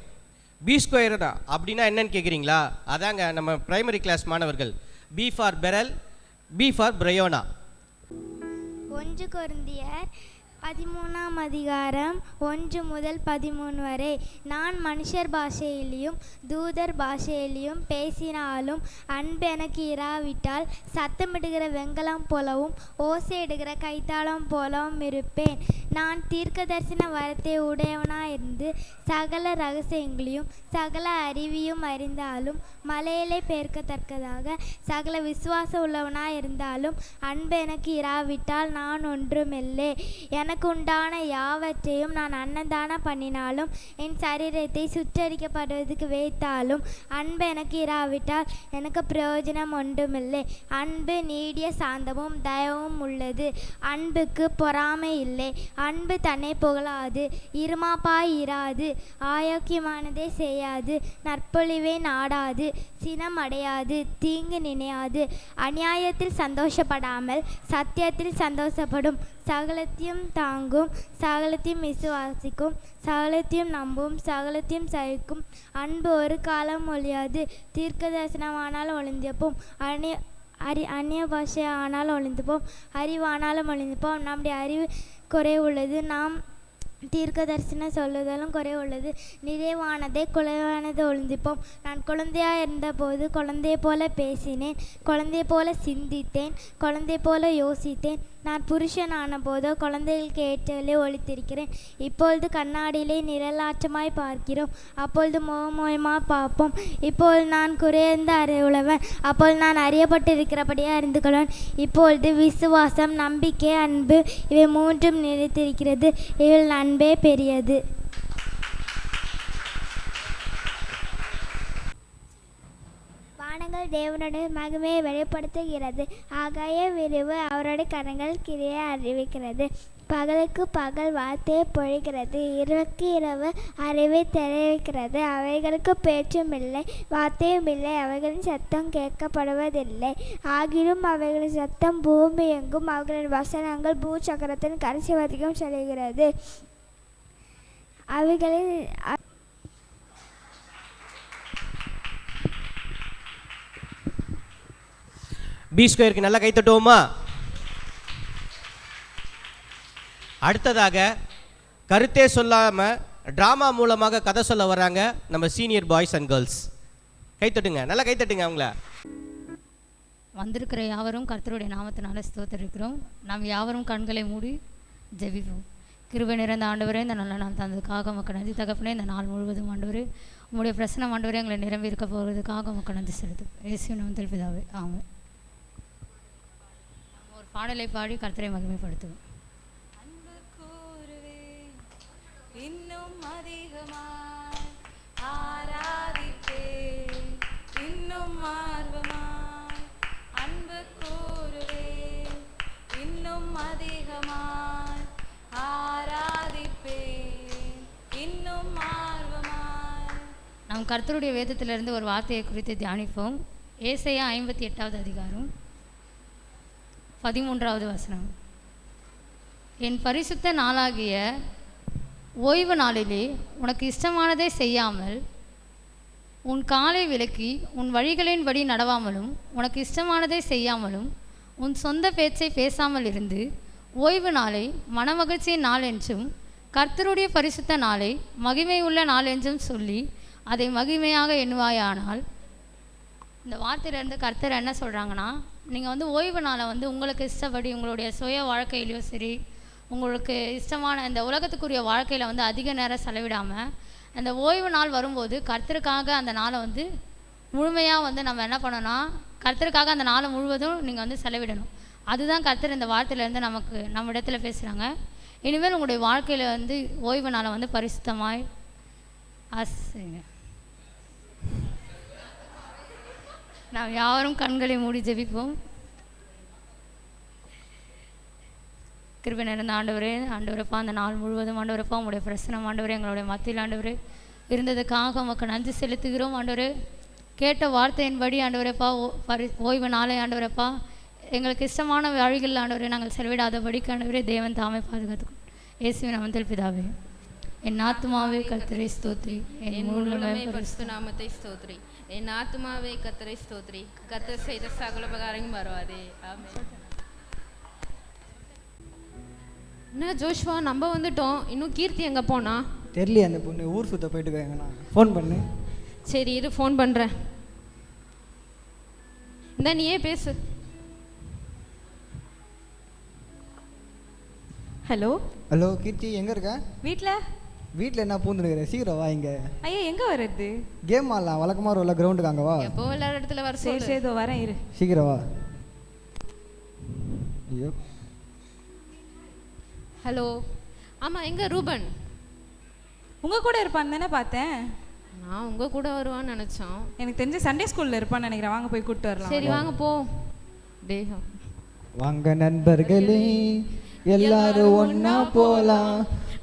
பி ஸ்கொயர் அப்படின்னா என்னன்னு கேட்குறீங்களா? அதாங்க நம்ம பிரைமரி கிளாஸ் மாணவர்கள். P for pearl, P for பிரயோனா. 1 கொரிந்தியர் 13ஆம் அதிகாரம் 1 முதல் 13 வரை. நான் மனுஷர் பாஷையிலும் தூதர் பாஷையிலும் பேசினாலும் அன்பு எனக்கு இராவிட்டால் சத்தமிடுகிற வெண்கலம் போலவும் ஓசையிடுகிற கைத்தாளம் போலவும் இருப்பேன். நான் தீர்க்கதரிசன வரத்தை உடையவனாயிருந்து சகல ரகசியங்களையும் சகல அறிவியும் அறிந்தாலும் மலையிலே பெயர்க்கத்தக்கதாக சகல விசுவாசம் உள்ளவனாயிருந்தாலும் அன்பு எனக்கு இராவிட்டால் நான் ஒன்றுமில்லை. எனக்கு உண்டான யாவற்றையும் நான் அன்னதானம் பண்ணினாலும் என் சரீரத்தை சுற்றரிக்கப்படுவதற்கு வைத்தாலும் அன்பு எனக்கு இராவிட்டால் எனக்கு பிரயோஜனம் ஒன்றுமில்லை. அன்பு நீடிய சாந்தமும் தயவும் உள்ளது. அன்புக்கு பொறாமை இல்லை. அன்பு தன்னை புகழாது, இருமாப்பாய் இராது, ஆரோக்கியமானதை செய்யாது, நற்பொழிவை நாடாது, சினம் அடையாது, தீங்கு நினையாது, அநியாயத்தில் சந்தோஷப்படாமல் சத்தியத்தில் சந்தோஷப்படும், சகலத்தையும் தாங்கும், சகலத்தையும் விசுவாசிக்கும், சகலத்தையும் நம்பும், சகலத்தையும் சகிக்கும். அன்பு ஒரு காலம் ஒழியாது. தீர்க்க தரிசனமானால் ஒளிந்துப்போம், அந்நிய பாஷை ஆனால் ஒளிந்துப்போம், அறிவானாலும் ஒளிந்துப்போம். நம்முடைய அறிவு குறைவுள்ளது, நாம் தீர்க்க தரிசனம் சொல்லுதலும் குறைவுள்ளது. நிறைவானதை குறைவானதை ஒளிந்திப்போம். நான் குழந்தையாக இருந்தபோது குழந்தையை போல பேசினேன், குழந்தையை போல சிந்தித்தேன், குழந்தை போல யோசித்தேன். நான் புருஷனான போதோ குழந்தைகளுக்கு ஏற்றவளே ஒளித்திருக்கிறேன். இப்பொழுது கண்ணாடியிலே நிழலாற்றமாய் பார்க்கிறோம், அப்பொழுது முகமுகமாக பார்ப்போம். இப்பொழுது நான் குறைந்த அறிவுள்ளவன், அப்பொழுது நான் அறியப்பட்டிருக்கிறபடியே அறிந்து கொள்வேன். இப்பொழுது விசுவாசம், நம்பிக்கை, அன்பு இவை மூன்றும் நிலைத்திருக்கிறது. இவள் அன்பே பெரியது. வானங்கள் தேவனுடைய மகிமையை வெளிப்படுத்துகிறது, ஆகாய விரிவு அவருடைய கரங்கள் கிரியை அறிவிக்கிறது. பகலுக்கு பகல் வார்த்தையை பொழிகிறது, இரவுக்கு இரவு அறிவை தெரிவிக்கிறது. அவைகளுக்கு பேச்சும் இல்லை, வார்த்தையும் இல்லை, அவைகளின் சத்தம் கேட்கப்படுவதில்லை. ஆகிலும் அவைகளின் சத்தம் பூமி எங்கும், அவைகளின் வசனங்கள் பூச்சக்கரத்தின் கடைசி வரைக்கும் செல்கிறது. அவைகளின் பி ஸ்கொயருக்கு நல்லா கைத்தட்டுவோமா? அடுத்ததாக கருத்தே சொல்லாமல் ட்ராமா மூலமாக கதை சொல்ல வராங்க நம்ம சீனியர் பாய்ஸ் அண்ட் கேர்ள்ஸ். கைத்தட்டுங்க, நல்லா கைத்தட்டுங்க அவங்கள. வந்திருக்கிற யாவரும் கர்த்தருடைய நாமத்தினால ஸ்தோத்திரிக்கிறோம். நாம் யாவரும் கண்களை மூடி ஜெபிப்போம். கிருபை நிறைந்த ஆண்டவரே, இந்த நல்ல நாள் தந்ததுக்காக உமக்கு நன்றி தகப்பனே. இந்த நாள் முழுவதும் ஆண்டவரே உங்களுடைய பிரசனம் ஆண்டவரே எங்களை நிரம்பி இருக்க போகிறதுக்காக உமக்கு நன்றி செலுத்தும். இயேசுவின் நாமத்தில் பிதாவே, ஆமென். ஒரு பாடலை பாடி கர்த்தரை மகிமைப்படுத்துவோம். அன்பு கூறுவே இன்னும் அதிகமாய், ஆராதிப்பே இன்னும் ஆர்வமாய். அன்பு கூறுவே இன்னும் அதிகமாய், ஆராதிப்பே இன்னும் ஆர்வமாய். நாம் கர்த்தருடைய வேதத்திலிருந்து ஒரு வார்த்தையை குறித்து தியானிப்போம். ஏசாயா 58வது அதிகாரம் 13வது வசனம். என் பரிசுத்த நாளாகிய ஓய்வு நாளிலே உனக்கு இஷ்டமானதை செய்யாமல், உன் காலை விலக்கி உன் வழிகளின்படி நடவாமலும், உனக்கு இஷ்டமானதை செய்யாமலும், உன் சொந்த பேச்சை பேசாமல் இருந்து ஓய்வு நாளை மனமகிழ்ச்சியின் நாள் என்றும் கர்த்தருடைய பரிசுத்த நாளை மகிமை உள்ள நாள் என்றும் சொல்லி அதை மகிமையாக எண்ணுவாயானால். இந்த வார்த்தையிலேருந்து கர்த்தர் என்ன சொல்கிறாங்கன்னா, நீங்கள் ஓய்வு நாளை உங்களுக்கு இஷ்டப்படி உங்களுடைய சுய வாழ்க்கையிலையோ சரி, உங்களுக்கு இஷ்டமான இந்த உலகத்துக்குரிய வாழ்க்கையில் அதிக நேரம் செலவிடாமல், அந்த ஓய்வு நாள் வரும்போது கர்த்தருக்காக அந்த நாளை முழுமையாக நம்ம என்ன பண்ணணும்னா, கர்த்தருக்காக அந்த நாளை முழுவதும் நீங்கள் செலவிடணும். அதுதான் கர்த்தர் இந்த வார்த்தையிலேருந்து நம்ம இடத்துல பேசுகிறாங்க. இனிமேல் உங்களுடைய வாழ்க்கையில் ஓய்வு நாளை பரிசுத்தமாய் ஆசைங்க. நாம் யாரும் கண்களை மூடி ஜெபிப்போம். கிருபை நிறைந்த ஆண்டவரே, ஆண்டவரப்பா, அந்த நாள் முழுவதும் ஆண்டவரப்பா உங்களுடைய பிரசனம் ஆண்டவரே எங்களுடைய மத்தியில் ஆண்டவரே இருந்ததுக்காக உமக்கு நன்றி செலுத்துகிறோம். ஆண்டவரே, கேட்ட வார்த்தையின்படி ஆண்டவரப்பா ஓய்வு நாளை ஆண்டவரப்பா எங்களுக்கு இஷ்டமான வழிகளில் ஆண்டவரே நாங்கள் செலவிடாதபடிக்கு ஆண்டவரே தேவன் தாமே பாதுகாத்துக்கும். இயேசுவின் நாமத்தில் பிதாவே. என் ஆத்துமாவே கர்த்தரை ஸ்தோத்ரி, என் முழுமை பரிசுத்த நாமத்தை ஸ்தோத்ரி. என் ஆத்துமாவே கர்த்தரை ஸ்தோத்ரி, கர்த்தர் செய்த சகல உபகாரங்களும் மறவாதே. ஆமென். என்ன ஜோஷ்வா, நம்ம வந்துட்டோம், இன்னும் கீர்த்தி எங்கே போனா? தெரியலையே, அந்த பொண்ணு ஊர் சுத்த போயிட்டு இருக்காங்கண்ணா. ஃபோன் பண்ணு. சரி இரு, ஃபோன் பண்ணுறேன். இந்த நீயே பேசு. ஹலோ ஹலோ கீர்த்தி, எங்கே இருக்க? வீட்டில். வீட்டில் என்ன பூந்துருக்குற? சீக்கிரம் வா இங்கே. ஐயா எங்கே வர்றது? கேம் ஆடலாம், வழக்கமாக வரும்ல கிரவுண்டுக்கு, அங்கே வா. எப்போ விளையாட இடத்துல வர சரி சொல்லு. சரி இதோ வரேன் இரு. சீக்கிரம் வா. ஐயோ. ஹலோ, ஆமாம் எங்கே ரூபன்? உங்கள் கூட இருப்பான்னு தானே பார்த்தேன். நான் உங்கள் கூட வருவான்னு நினச்சோம். எனக்கு தெரிஞ்ச சண்டே ஸ்கூலில் இருப்பான்னு நினைக்கிறேன். வாங்க போய் கூப்பிட்டு வரலாம். சரி வாங்க போ. டே வாங்க நண்பர்களே, எல்லாரும் ஒன்னா போலாம்,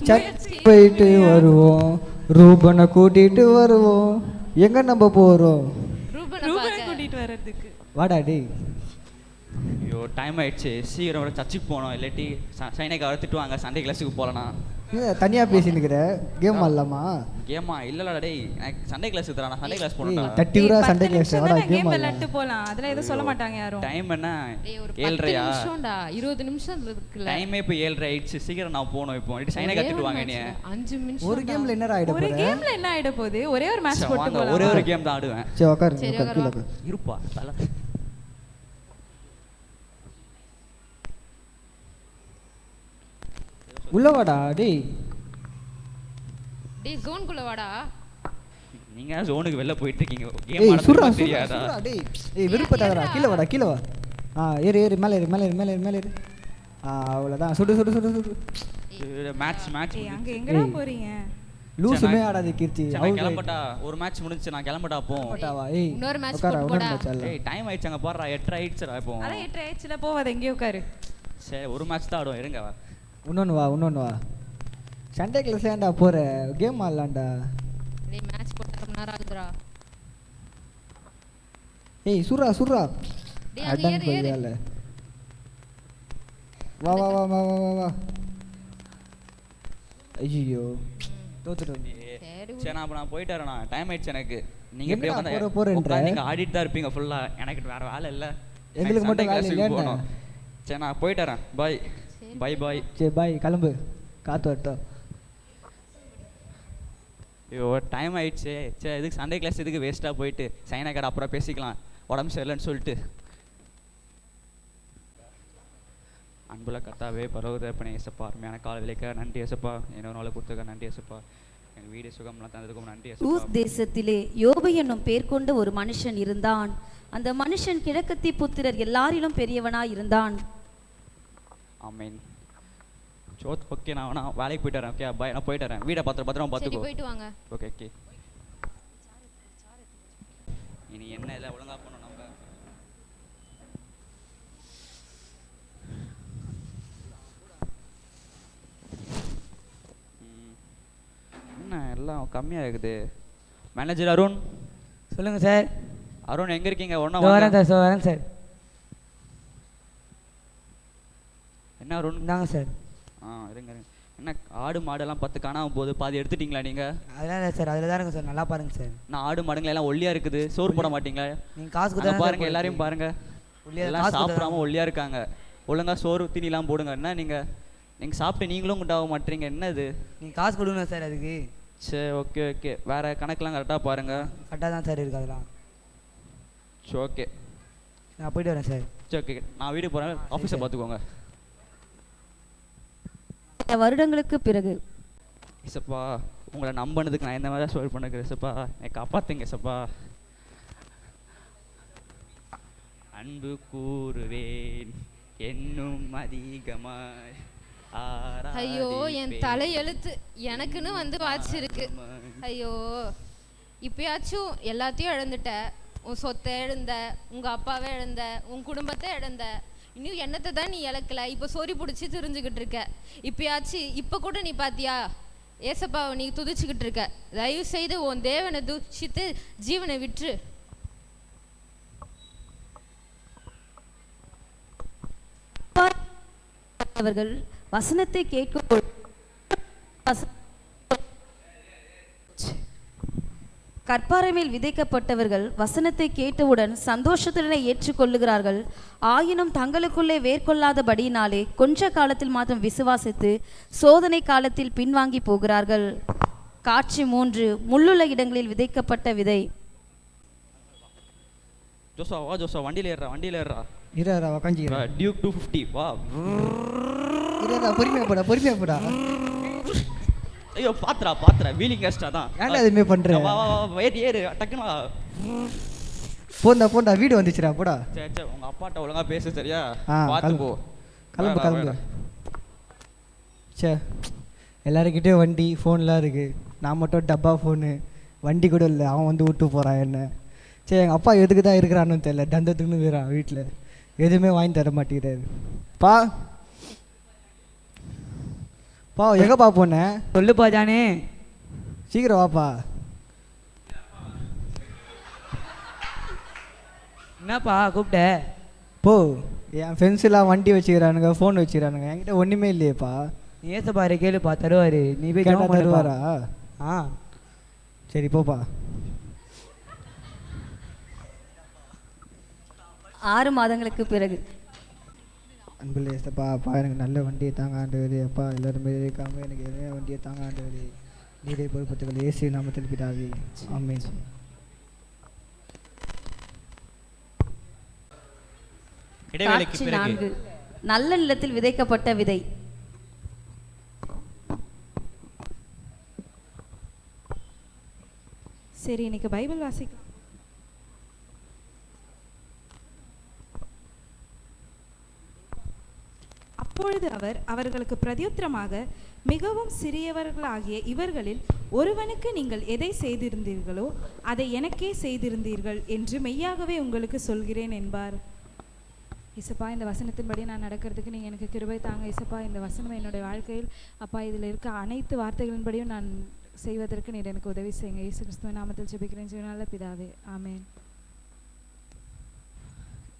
சர்ச் போயிட்டு வருவோம், ரூபனை கூட்டிட்டு வருவோம். எங்க நம்ம போறோம்? ரூபனை கூட்டிட்டு வர்றதுக்கு. வாடா டேய். ஐயோ டைம் ஆயிடுச்சு, சீக்கிரம் வர சர்ச்சுக்கு போகணும், இல்லாட்டி சைனைக்கு வளர்த்துட்டு வாங்க, சண்டே கிளாஸுக்கு போகலண்ணா. தனியா பேசினுக்கிற, கேம் ஆடலாமா? கேமா இல்லடா டேய், எனக்கு சண்டே கிளாஸுக்கு தரேன், நான் சண்டே கிளாஸ் போகணும்டா. தட்டி விரா சண்டே கிளாஸ். வாடா கேம் விளையாட்டு போலாம், அதெல்லாம் எதுவும் சொல்ல மாட்டாங்க யாரும். டைம் என்ன? டேய் ஒரு 7:30 நிமிஷம்டா, 20 நிமிஷம் இருக்குல்ல. டைமே இப்போ 7:30 ஆயிடுச்சு, சீக்கிரம் நான் போகணும். இப்போ இல்லாட்டி சைனை கத்துட்டு வாங்க நீ. 5 நிமிஷம். ஒரு கேம்ல என்ன ஆயிட ஒரு போகுது? கேம்ல என்ன ஆயிட போகுது? ஒரே ஒரு மேட்ச் போட்டு போலாம். ஒரே ஒரு கேம் தான் ஆடுவேன். சரி உட்காரு, உட்காரு கீழ உட்காரு. இருப்பா தல. உள்ள வாடா டேய். டேய் ஜோனுக்குள்ள வாடா. நீங்க ஜோனுக்கு வெளில போயிட்டு இருக்கீங்க, கேம் ஏய் சுரா ஆடுறது சுரா தெரியாதா? சுரா டேய். ஏய் விருப்பத்தாதடா, கீழ வாடா கீழ வா. ஏறு ஏறு, மேல ஏறு மேல ஏறு மேல ஏறு மேல ஏறு. அவ்வளவுதான், சுடு சுடு சுடு சுடு. Match match. ஏய் அங்க எங்கடா போறீங்க? லூசுமே ஆடாதே கீர்த்தி. நான் கிளம்பட்டா, ஒரு மேட்ச் முடிஞ்சு நான் கிளம்பட்டா போ. போடாவா? ஏய் இன்னொரு மேட்ச் உட்கார, போடா. ஏய் டைம் ஆயிடுச்சு, அங்க போறா 8:30 ஆயிடுச்சுடா இப்போ. அதான் 8 ஆயிடுச்சுல, போவாத எங்கேயோ உட்காரு. சரி ஒரு மேட்ச் தான் ஆடுவோம், இருங்க. இன்னொன்னு வா, இன்னொன்னு வா. சண்டே கிளாஸ் ஏன்டா போற? கேம் ஆடலாம்டா. டேய் மேட்ச் போட்டு ரொம்ப நேரம் ஆகுதுடா. ஏய் சுரா சுரா. டேய் அது அதான் ஏறு போயிடல. வா வா வா வா வா வா வா. ஐயோ தோத்துட்டோம். சரி நான் போயிட்டு வரேன், டைம் ஆயிடுச்சு எனக்கு. நீங்க எங்கடா எப்படியே போறேன்ற? நீங்க ஆடிட்டு தான் இருப்பீங்க ஃபுல்லா, எனக்கு வேற வேலை இல்ல. எங்களுக்கு மட்டும் வேலை இல்லையா? சரி நான் போயிட்டு வரேன், பாய் பாய் பாய். சரி பாய், கிளம்பு, காத்து வரட்டும். ஐயோ டைம் ஆயிடுச்சு. சரி இதுக்கு சண்டே கிளாஸ் இதுக்கு வேஸ்ட்டாக போயிட்டு சைனா கடை அப்புறம் பேசிக்கலாம், உடம்பு சரியில்லைன்னு சொல்லிட்டு. அன்புள்ள கர்த்தாவே, பரவதப்பனே ஏசப்பா, அருமையான கால விலைக்க நன்றி ஏசப்பா, இன்னொரு நாளை கொடுத்துக்க நன்றி ஏசப்பா, எங்கள் வீடு சுகம்லாம் தந்ததுக்கும் நன்றி ஏசப்பா. ஊஸ் தேசத்திலே யோபு என்னும் பேர் கொண்ட ஒரு மனுஷன் இருந்தான். அந்த மனுஷன் கிழக்கத்தி புத்திரர் எல்லாரிலும் பெரியவனாய் இருந்தான். ஆமீன். சோத் ஓகே, நான் வேலைக்கு போயிட்டு வரேன். ஓகே பாய், நான் போயிட்டு வரேன். வீடை பத்திரமா பார்த்துக்கோ. போயிட்டு வாங்க. Okay okay. இனி என்ன இல்லை, ஒழுங்கா போகணும் நம்ம. என்ன எல்லாம் கம்மியாக இருக்குது. மேனேஜர் அருண். சொல்லுங்கள் சார். அருண் எங்கே இருக்கீங்க? ஒன்றா வரேன் சார், வரேன் சார். என்ன அருண்? இந்தாங்க சார். இருங்க இருங்க. என்ன ஆடு மாடெல்லாம் 10 காணாமல் போகுது, பாதி எடுத்துட்டீங்களா நீங்கள்? அதெல்லாம் இல்லை சார், அதில் தான் இருங்க சார், நல்லா பாருங்க சார். நான் ஆடு மாடுங்களா எல்லாம் ஒல்லியாக இருக்குது, சோறு போட மாட்டீங்களா? நீங்கள் காசு கொடுத்தா பாருங்க, எல்லாரையும் பாருங்க, எல்லாம் சாப்பிடாம ஒல்லியாக இருக்காங்க. ஒழுங்கா சோறு தீனிலாம் போடுங்க. என்ன நீங்கள் சாப்பிட்டு நீங்களும் குண்டாக மாட்டீங்க, என்ன இது? நீங்கள் காசு கொடுங்க சார் அதுக்கு. சரி ஓகே ஓகே. வேறு கணக்கெலாம் கரெக்டாக பாருங்கள். கரெக்டாக தான் சார் இருக்குது அதெல்லாம். சரி ஓகே, நான் போயிட்டு வரேன் சார். சரி ஓகே, நான் வீட்டுக்கு போகிறேன், ஆஃபீஸை பார்த்துக்கோங்க. வருடங்களுக்கு பிறகு இசப்பா, உங்களை நம்பினதுக்கு நான் இந்த மாதிரி தான் சோல் பண்ணுறேன். இசப்பா என்னை காப்பாற்றுங்க இசப்பா. அன்பு கூறுவேன் என்னும் அதிகமாய். ஐயோ என் தலையெழுத்து எனக்குன்னு வந்து வாச்சிருக்கு. ஐயோ இப்பயாச்சும் எல்லாத்தையும் இழந்துட்ட. உன் சொத்தை இழந்த, உங்கள் அப்பாவை இழந்த, உன் குடும்பத்தை இழந்த. இன்னும் என்னத்தை தான் நீ இழக்கல. இப்போ சொறி பிடிச்சி தெரிஞ்சுக்கிட்டு இருக்க. இப்பயாச்சு இப்போ கூட நீ பார்த்தியா ஏசப்பாவை நீ துதிச்சுக்கிட்டு இருக்க. தயவு செய்து உன் தேவனை துதிச்சித்து ஜீவனை விற்று. அவர்கள் வசனத்தை கேட்கும் கற்பாறை மேல் விதைக்கப்பட்டவர்கள் வசனத்தை கேட்டவுடன் சந்தோஷத்துடனே ஏற்றுக்கொள்ளுகிறார்கள். ஆயினும் தங்களுக்குள்ளே வேர்கொள்ளாதபடியினாலே கொஞ்ச காலத்தில் மாத்திரம் விசுவாசித்து சோதனை காலத்தில் பின்வாங்கி போகிறார்கள். காட்சி 3. முள்ளுள்ள இடங்களில் விதைக்கப்பட்ட விதை. ஜோசா வா ஜோசா, வண்டியில் ஏறா இரா உக்காஞ்சிக்கிறேன். டியூக் 250 வா. இரா பொறுமையா போடா. ஐயோ பாத்துறா வீலிங் கேஸ்டா தான். ஏன்டா இதுமே பண்ற? வா ஏறு டக்குனு வா. போண்டா வீடு வந்துச்சுடா போடா. சரி உங்க அப்பாட்ட ஒழுங்கா பேசு சரியா? பாத்து போ. கிளம்பு. சே எல்லாருக்கிட்டே வண்டி ஃபோன்லாம் இருக்கு, நான் மட்டும் டப்பா ஃபோனு, வண்டி கூட இல்லை. அவன் வந்து விட்டு போகிறான் என்ன. சரி எங்கள் அப்பா எதுக்கு தான் இருக்கிறான்னு தெரியல, தந்தத்துக்குன்னு இருக்கிறான் வீட்டில், எதுவுமே வாங்கி தர மாட்டேங்கிறாரு. பா எங்கப்பா போனேன்? சொல்லுப்பா ஜானே, சீக்கிரம் வாப்பா. என்னப்பா கூப்பிட்ட? போ, என் ஃப்ரெண்ட்ஸ்லாம் வண்டி வச்சுக்கிறானுங்க, ஃபோன் வச்சுக்கிறானுங்க, என்கிட்ட ஒன்றுமே இல்லையேப்பா. நீ ஏசப்பாரு கேளுப்பா, தருவாரு. நீ போய் கேட்டா தருவாரா? சரி போப்பா. 6 மாதங்களுக்கு பிறகு. அன்புள்ள ஏசப்பா, அப்பா எனக்கு நல்ல வண்டியை தாங்க ஆண்டவரே. அப்பா எல்லாருமே இருக்காமல் எனக்கு எதே வண்டியை தாங்க ஆண்டவரே. நீரே பொறுப்பத்துக்கள் இயேசு நாமத்தில் பிதாவே, ஆமென். காட்சி 4. நல்ல நிலத்தில் விதைக்கப்பட்ட விதை. சரி, இன்னைக்கு பைபிள் வாசிக்க. அப்பொழுது அவர் அவர்களுக்கு பிரதியுத்தரமாக, மிகவும் சிறியவர்களாகிய இவர்களில் ஒருவனுக்கு நீங்கள் எதை செய்திருந்தீர்களோ அதை எனக்கே செய்திருந்தீர்கள் என்று மெய்யாகவே உங்களுக்கு சொல்கிறேன் என்பார். இசப்பா, இந்த வசனத்தின்படி நான் நடக்கிறதுக்கு நீங்கள் எனக்கு கிருபை தாங்க. இசப்பா, இந்த வசனம் என்னுடைய வாழ்க்கையில் அப்பா இதில் இருக்க அனைத்து வார்த்தைகளின்படியும் நான் செய்வதற்கு நீர் எனக்கு உதவி செய்யுங்க. இயேசு கிறிஸ்துவின் நாமத்தில் ஜெபிக்கிறேன் ஜீவனால பிதாவே, ஆமென்.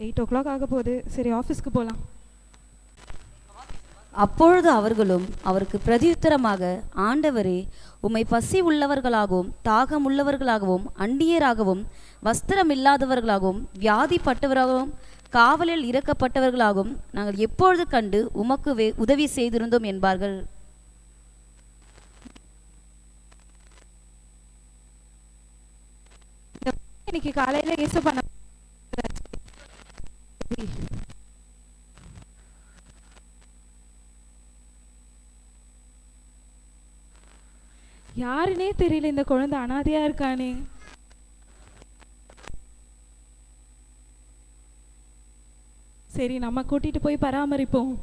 8 o'clock ஆக போகுது. சரி, ஆஃபீஸ்க்கு போகலாம். அப்பொழுது அவர்களும் அவருக்கு பிரதியுத்தரமாக, ஆண்டவரே, உம்மை பசி உள்ளவர்களாகவும் தாகம் உள்ளவர்களாகவும் அந்நியராகவும் வஸ்திரம் இல்லாதவர்களாகவும் வியாதிப்பட்டவராகவும் காவலில் இறக்கப்பட்டவர்களாகவும் நாங்கள் எப்பொழுது கண்டு உமக்கு உதவி செய்திருந்தோம் என்பார்கள். இன்னைக்கு காலையில ஏசப்பா யாருன்னே தெரியல, இந்த குழந்தை அனாதையா இருக்கானே. சரி, நம்ம கூட்டிட்டு போய் பராமரிப்போம்.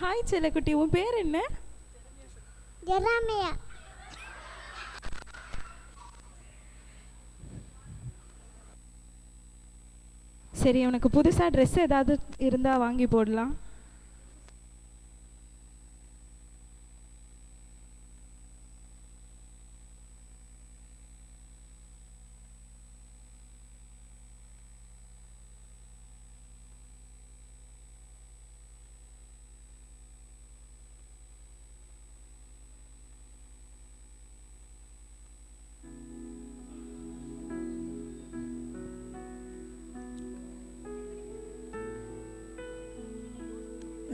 ஹாய் செல்லக்குட்டி, உன் பேர் என்ன? ஜெராமியா. சரி, உனக்கு புதுசா ட்ரெஸ் ஏதாவது இருந்தா வாங்கி போடலாம்.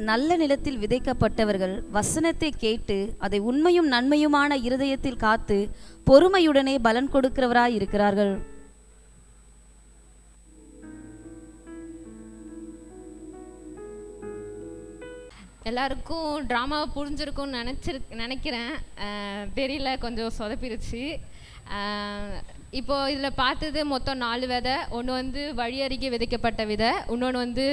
நல்ல நிலத்தில் விதைக்கப்பட்டவர்கள் வசனத்தை கேட்டு அதை உண்மையும் நன்மையுமான இருதயத்தில் காத்து பொறுமையுடனே பலன் கொடுக்கிறவராய் இருக்கிறார்கள். எல்லாருக்கும் ட்ராமாவை புரிஞ்சிருக்கும்னு நினைக்கிறேன். தெரியல, கொஞ்சம் சொதப்பிருச்சு. இப்போது இதில் பார்த்தது மொத்தம் 4 விதை. ஒன்று வந்து வழி அருகே விதைக்கப்பட்ட விதை, இன்னொன்று வந்து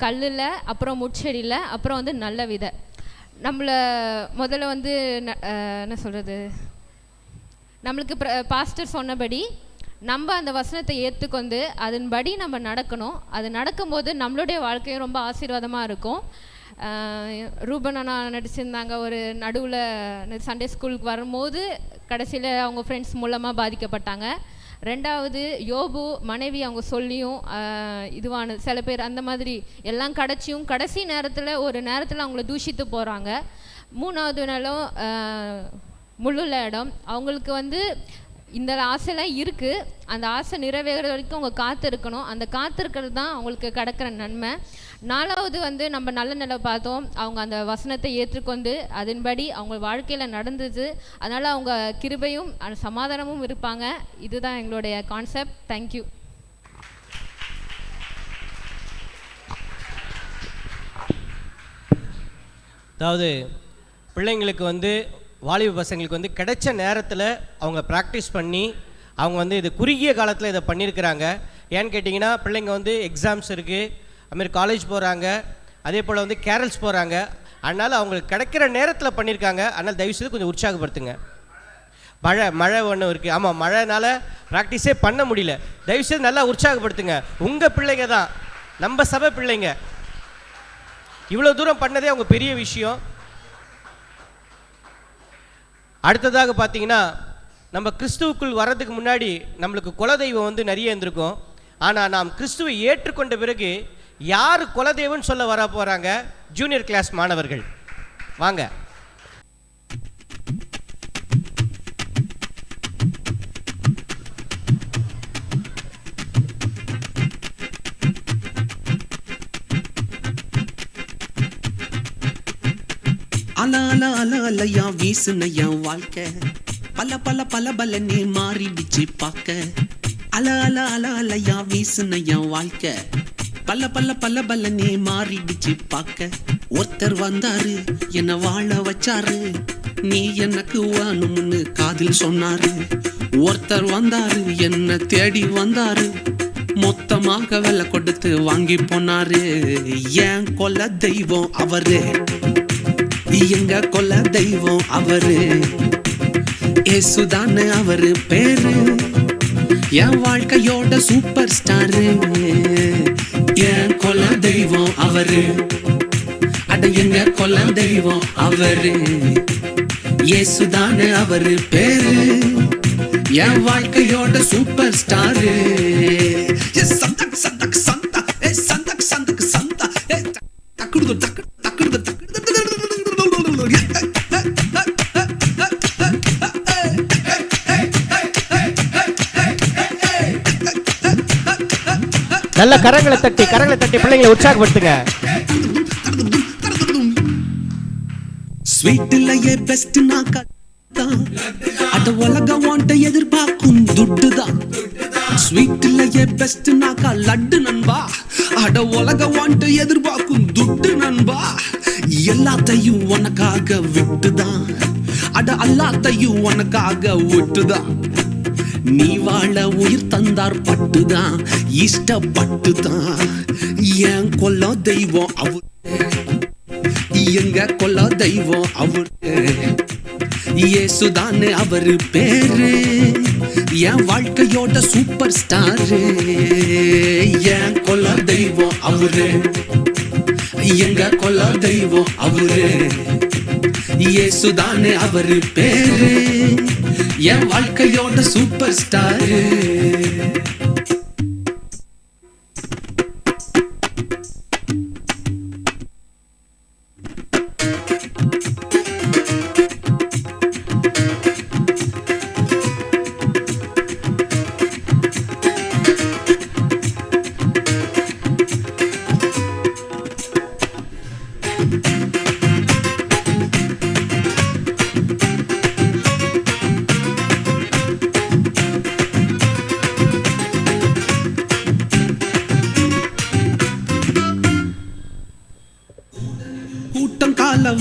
கல்லில், அப்புறம் முட்செடியில், அப்புறம் வந்து நல்ல விதை. நம்மளை முதல்ல வந்து என்ன சொல்கிறது, நம்மளுக்கு பாஸ்டர் சொன்னபடி நம்ம அந்த வசனத்தை ஏற்றுக்கொண்டு அதன்படி நம்ம நடக்கணும். அது நடக்கும்போது நம்மளுடைய வாழ்க்கையும் ரொம்ப ஆசீர்வாதமாக இருக்கும். ரூபன் அண்ணா நடிச்சிருந்தாங்க, ஒரு நடுவில் சண்டே ஸ்கூலுக்கு வரும்போது கடைசியில் அவங்க ஃப்ரெண்ட்ஸ் மூலமாக பாதிக்கப்பட்டாங்க. ரெண்டாவது யோபு மனைவி அவங்க சொல்லியும் இதுவான சில பேர் அந்த மாதிரி எல்லாம் கிடச்சியும் கடைசி நேரத்தில் ஒரு நேரத்தில் அவங்கள தூஷித்து போகிறாங்க. மூணாவது நாளும் முள்ளுள்ள இடம், அவங்களுக்கு வந்து இந்த ஆசைலாம் இருக்குது, அந்த ஆசை நிறைவேற வரைக்கும் அவங்க காத்திருக்கணும், அந்த காத்திருக்கிறது தான் அவங்களுக்கு கிடக்கிற நன்மை. நாலாவது வந்து நம்ம நல்ல நிலை பார்த்தோம், அவங்க அந்த வசனத்தை ஏற்றுக்கொண்டு அதன்படி அவங்க வாழ்க்கையில் நடந்தது, அதனால் அவங்க கிருபையும் சமாதானமும் இருப்பாங்க. இதுதான் எங்களுடைய கான்செப்ட். தேங்க்யூ. அதாவது பிள்ளைங்களுக்கு வந்து வாலிப பசங்களுக்கு வந்து கிடைச்ச நேரத்தில் அவங்க ப்ராக்டிஸ் பண்ணி அவங்க வந்து இது குறுகிய காலத்தில் இதை பண்ணியிருக்கிறாங்க. ஏன்னு கேட்டிங்கன்னா பிள்ளைங்க வந்து எக்ஸாம்ஸ் இருக்குது, அதுமாதிரி காலேஜ் போகிறாங்க, அதே போல் வந்து கேரல்ஸ் போகிறாங்க, அதனால் அவங்களுக்கு கிடைக்கிற நேரத்தில் பண்ணியிருக்காங்க. அதனால் தயவுசெய்து கொஞ்சம் உற்சாகப்படுத்துங்க. மழை ஒன்று இருக்குது, ஆமாம் மழைனால ப்ராக்டிஸே பண்ண முடியல, தயவுசெய்து நல்லா உற்சாகப்படுத்துங்க. உங்கள் பிள்ளைங்க தான், நம்ம சபை பிள்ளைங்க, இவ்வளோ தூரம் பண்ணதே அவங்க பெரிய விஷயம். அடுத்ததாக பார்த்தீங்கன்னா நம்ம கிறிஸ்துவுக்குள் வர்றதுக்கு முன்னாடி நம்மளுக்கு குலதெய்வம் வந்து நிறைய இருந்திருக்கும். ஆனால் நாம் கிறிஸ்துவை ஏற்றுக்கொண்ட பிறகு யார் குலதெய்வம்னு சொல்ல வர போகிறாங்க? ஜூனியர் கிளாஸ் மாணவர்கள் வாங்க. அல அல அல அலையா வீசுனையா வாழ்க்கை, பல பல பல பல நீ மாறிடுச்சு பார்க்க. அல அல அல அலையா வீசுனையா வாழ்க்கை, பல பல பல பல நீ மாறிடுச்சு பார்க்க. ஒருத்தர் வந்தாரு என்ன வாழ வச்சாரு, நீ எனக்கு வேணும்னு காதில் சொன்னாரு. ஒருத்தர் வந்தாரு என்ன தேடி வந்தாரு, மொத்தமாக விலை கொடுத்து வாங்கி போனாரு. ஏன் கொல்ல தெய்வம் அவரு, எங்க கொல்ல தெய்வம் அவரு, ஏசுதானே அவரு பேரு, என் வாழ்க்கையோட சூப்பர் ஸ்டாரு. என் கொல்ல தெய்வம் அவரு, அட எங்க கொல்ல தெய்வம் அவரு, ஏசுதானே அவரு பேரு, என் வாழ்க்கையோட சூப்பர் ஸ்டாரு. சந்தக் சந்தக் சந்தா, சந்தக் சந்தக் சந்தா, தக்குடுது தக்கு தக்குடுது தக்கு. நல்ல கரங்களை தட்டி பிள்ளைங்களை உற்சாகப்படுத்துங்க. ஸ்வீட் இல்லையே பெஸ்ட் நாக்கா, அட உலகம் வாண்ட எதிர்பார்க்கும் துட்டுதான். ஸ்வீட் இல்லையே பெஸ்ட் நாக்கா லட்டு நண்பா, அட உலகம் வாண்ட எதிர்பார்க்கும் துட்டு நண்பா. எல்லாத்தையும் உனக்காக விட்டுதான், அட எல்லாத்தையும் உனக்காக விட்டுதான். நீ வாழ உயிர் தந்தார் பட்டுதான், இஷ்டப்பட்டுதான். என் கொல்ல தெய்வம் அவரு, எங்க கொல்ல தெய்வம் அவரு, இயேசுதானே அவரு பேரு, என் வாழ்க்கையோட சூப்பர் ஸ்டாரு. என் கொல்ல தெய்வம் அவரு, எங்க கொல்ல தெய்வம் அவரு, இயேசுதானே அவரு பேரு, என் வாழ்க்கையோட சூப்பர் ஸ்டாரு.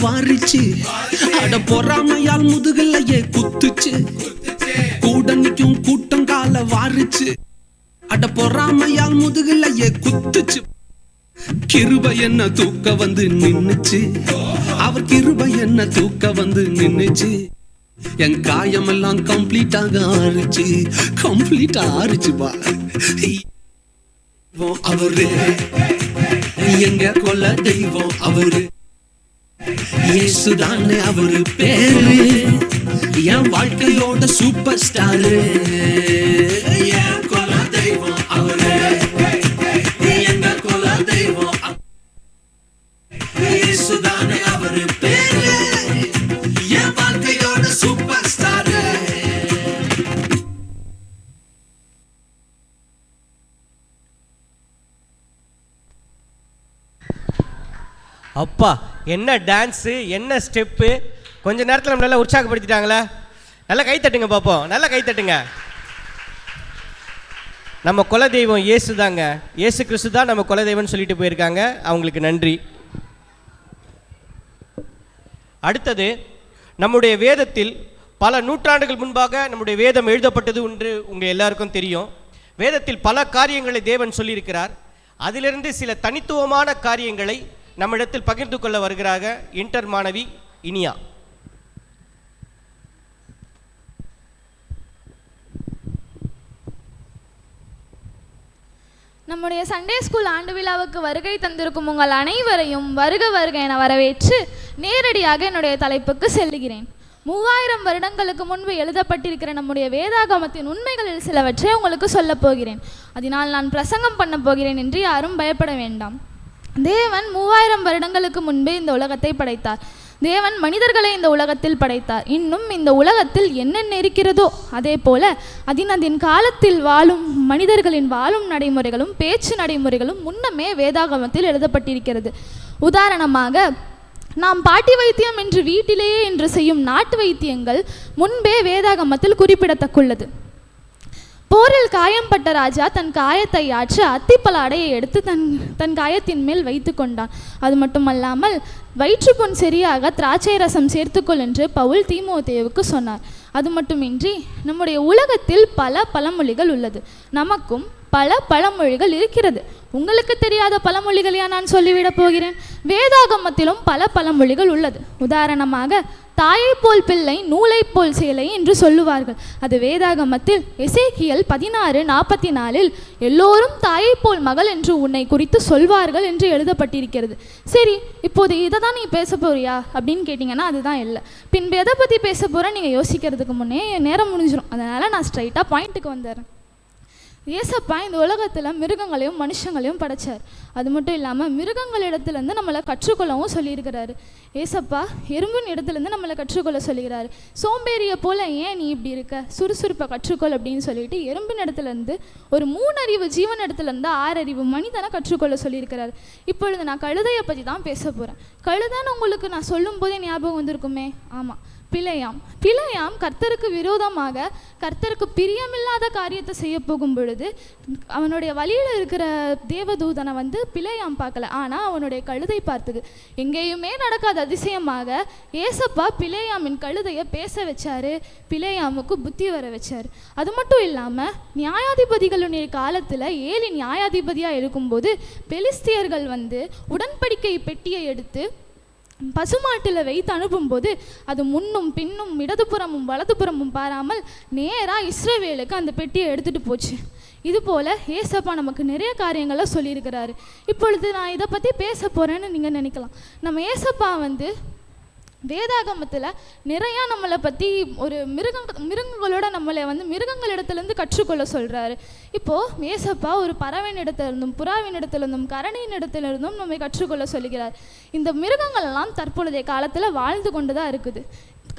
வாரிச்சு அட பொறாமையால் முதுகலையே குத்துச்சு, கூட நிக்கும் கூட்டம் கால வாரிச்சு அட பொறாமையால் முதுகலையே குத்துச்சு. கிருபை என்ன தூக்க வந்து நின்னுச்சு, அவர் கிருபை என்ன தூக்க வந்து நின்னுச்சு. என் காயமெல்லாம் கம்ப்ளீட்டாக ஆறுச்சுப்பா. அவரு எங்க கொல்ல தெய்வம் அவரு, இயேசுதானே அவரு பேரு, என் வாழ்க்கையோட சூப்பர் ஸ்டாரு. அப்பா என்ன டான்ஸு, என்ன ஸ்டெப்பு! கொஞ்ச நேரத்தில் நம்ம நல்லா உற்சாகப்படுத்திட்டாங்களே. நல்லா கை தட்டுங்க பார்ப்போம், நல்லா கை தட்டுங்க. நம்ம குலதெய்வம் இயேசு தாங்க, இயேசு கிறிஸ்து தான் நம்ம குலதெய்வம்னு சொல்லிட்டு போயிருக்காங்க. அவங்களுக்கு நன்றி. அடுத்தது, நம்முடைய வேதத்தில் பல நூற்றாண்டுகள் முன்பாக நம்முடைய வேதம் எழுதப்பட்டது ஒன்று உங்கள் எல்லாருக்கும் தெரியும். வேதத்தில் பல காரியங்களை தேவன் சொல்லியிருக்கிறார். அதிலிருந்து சில தனித்துவமான காரியங்களை நம்மிடத்தில் பகிர்ந்து கொள்ள வருகிறாங்க இன்டர் மாணவி இனியா. நம்முடைய சண்டே ஸ்கூல் ஆண்டு விழாவுக்கு வருகை தந்திருக்கும் உங்கள் அனைவரையும் வருக வருக என வரவேற்று நேரடியாக என்னுடைய தலைப்புக்கு செல்லுகிறேன். 3000 வருடங்களுக்கு முன்பு எழுதப்பட்டிருக்கிற நம்முடைய வேதாகமத்தின் உண்மைகளில் சிலவற்றை உங்களுக்கு சொல்லப் போகிறேன். அதனால் நான் பிரசங்கம் பண்ண போகிறேன் என்று யாரும் பயப்பட வேண்டாம். தேவன் 3000 வருடங்களுக்கு முன்பே இந்த உலகத்தை படைத்தார். தேவன் மனிதர்களை இந்த உலகத்தில் படைத்தார். இன்னும் இந்த உலகத்தில் என்னென்ன இருக்கிறதோ அதே போல அதின் காலத்தில் வாழும் மனிதர்களின் வாழும் நடைமுறைகளும் பேச்சு நடைமுறைகளும் முன்னமே வேதாகமத்தில் எழுதப்பட்டிருக்கிறது. உதாரணமாக, நாம் பாட்டி வைத்தியம் என்று வீட்டிலேயே என்று செய்யும் நாட்டு வைத்தியங்கள் முன்பே வேதாகமத்தில் குறிப்பிடத்தக்குள்ளது. போரில் காயம்பட்ட ராஜா தன் காயத்தை ஆற்ற அத்திப்பழ அடையை எடுத்து தன் காயத்தின் மேல் வைத்து கொண்டான். அது மட்டுமல்லாமல் வயிற்றுப்புண் சரியாக திராட்சை ரசம் சேர்த்துக்கொள் என்று பவுல் தீமோத்தேயுவுக்கு சொன்னார். அது மட்டுமின்றி நம்முடைய உலகத்தில் பல பழமொழிகள் உள்ளது. நமக்கும் பல பழமொழிகள் இருக்கிறது. உங்களுக்கு தெரியாத பழமொழிகளையா நான் சொல்லிவிடப் போகிறேன்? வேதாகமத்திலும் பல பழமொழிகள் உள்ளது. உதாரணமாக, தாயை போல் பிள்ளை நூலை போல் சேலை என்று சொல்லுவார்கள். அது வேதாகமத்தில் எசேக்கியல் 16:44 எல்லோரும் தாயை போல் மகள் என்று உன்னை குறித்து சொல்வார்கள் என்று எழுதப்பட்டிருக்கிறது. சரி, இப்போது இதை தான் நீ பேச போறியா அப்படின்னு கேட்டிங்கன்னா அதுதான் இல்லை. பின்பு எதை பற்றி பேச போகிறேன் நீங்கள் யோசிக்கிறதுக்கு முன்னே நேரம் முடிஞ்சிடும். அதனால் நான் ஸ்ட்ரைட்டாக பாயிண்ட்டுக்கு வந்துடுறேன். ஏசப்பா இந்த உலகத்தில் மிருகங்களையும் மனுஷங்களையும் படைச்சார். அது மட்டும் இல்லாமல் மிருகங்களிடத்துலேருந்து நம்மளை கற்றுக்கொள்ளவும் சொல்லியிருக்கிறாரு. ஏசப்பா எறும்பின் இடத்துலேருந்து நம்மளை கற்றுக்கொள்ள சொல்லிக்கிறாரு. சோம்பேறியை போல் ஏன் நீ இப்படி இருக்க, சுறுசுறுப்பை கற்றுக்கொள் அப்படின்னு சொல்லிட்டு எறும்பின் இடத்துலேருந்து ஒரு 3 அறிவு ஜீவன் இடத்துலேருந்து 6 அறிவு மனிதனை கற்றுக்கொள்ள சொல்லியிருக்கிறாரு. இப்பொழுது நான் கழுதையை பற்றி தான் பேச போகிறேன். கழுதைன்னு உங்களுக்கு நான் சொல்லும் போதே ஞாபகம் வந்திருக்குமே. ஆமாம், பிழையாம் கர்த்தருக்கு விரோதமாக கர்த்தருக்கு பிரியமில்லாத காரியத்தை செய்ய போகும் பொழுது அவனுடைய வழியில் இருக்கிற தேவதூதனை வந்து பிழையாம் பார்க்கல, ஆனால் அவனுடைய கழுதை பார்த்தது. எங்கேயுமே நடக்காத அதிசயமாக ஏசப்பா பிழையாமின் கழுதையை பேச வச்சாரு, பிழையாமுக்கு புத்தி வர வச்சாரு. அது மட்டும் இல்லாமல் நியாயாதிபதிகளுடைய காலத்தில் ஏலி நியாயாதிபதியாக இருக்கும்போது பெலிஸ்தியர்கள் வந்து உடன்படிக்கை பெட்டியை எடுத்து பசுமாட்டில் வைத்து அனுப்பும்போது அது முன்னும் பின்னும் இடதுபுறமும் வலதுபுறமும் பாராமல் நேராக இஸ்ரவேலுக்கு அந்த பெட்டியை எடுத்துகிட்டு போச்சு. இதுபோல் ஏசப்பா நமக்கு நிறைய காரியங்களை சொல்லியிருக்கிறாரு. இப்பொழுது நான் இதை பற்றி பேச போகிறேன்னு நீங்கள் நினைக்கலாம். நம்ம ஏசப்பா வந்து வேதாகமத்தில் நிறையா நம்மளை பற்றி ஒரு மிருகங்களோட நம்மளை வந்து மிருகங்களிடத்துலேருந்து கற்றுக்கொள்ள சொல்கிறாரு. இப்போது ஏசப்பா ஒரு பறவையின் இடத்திலிருந்தும் புறாவின் இடத்திலிருந்தும் கரணியின் இடத்திலிருந்தும் நம்மை கற்றுக்கொள்ள சொல்கிறார். இந்த மிருகங்கள்லாம் தற்பொழுதைய காலத்தில் வாழ்ந்து கொண்டு தான் இருக்குது.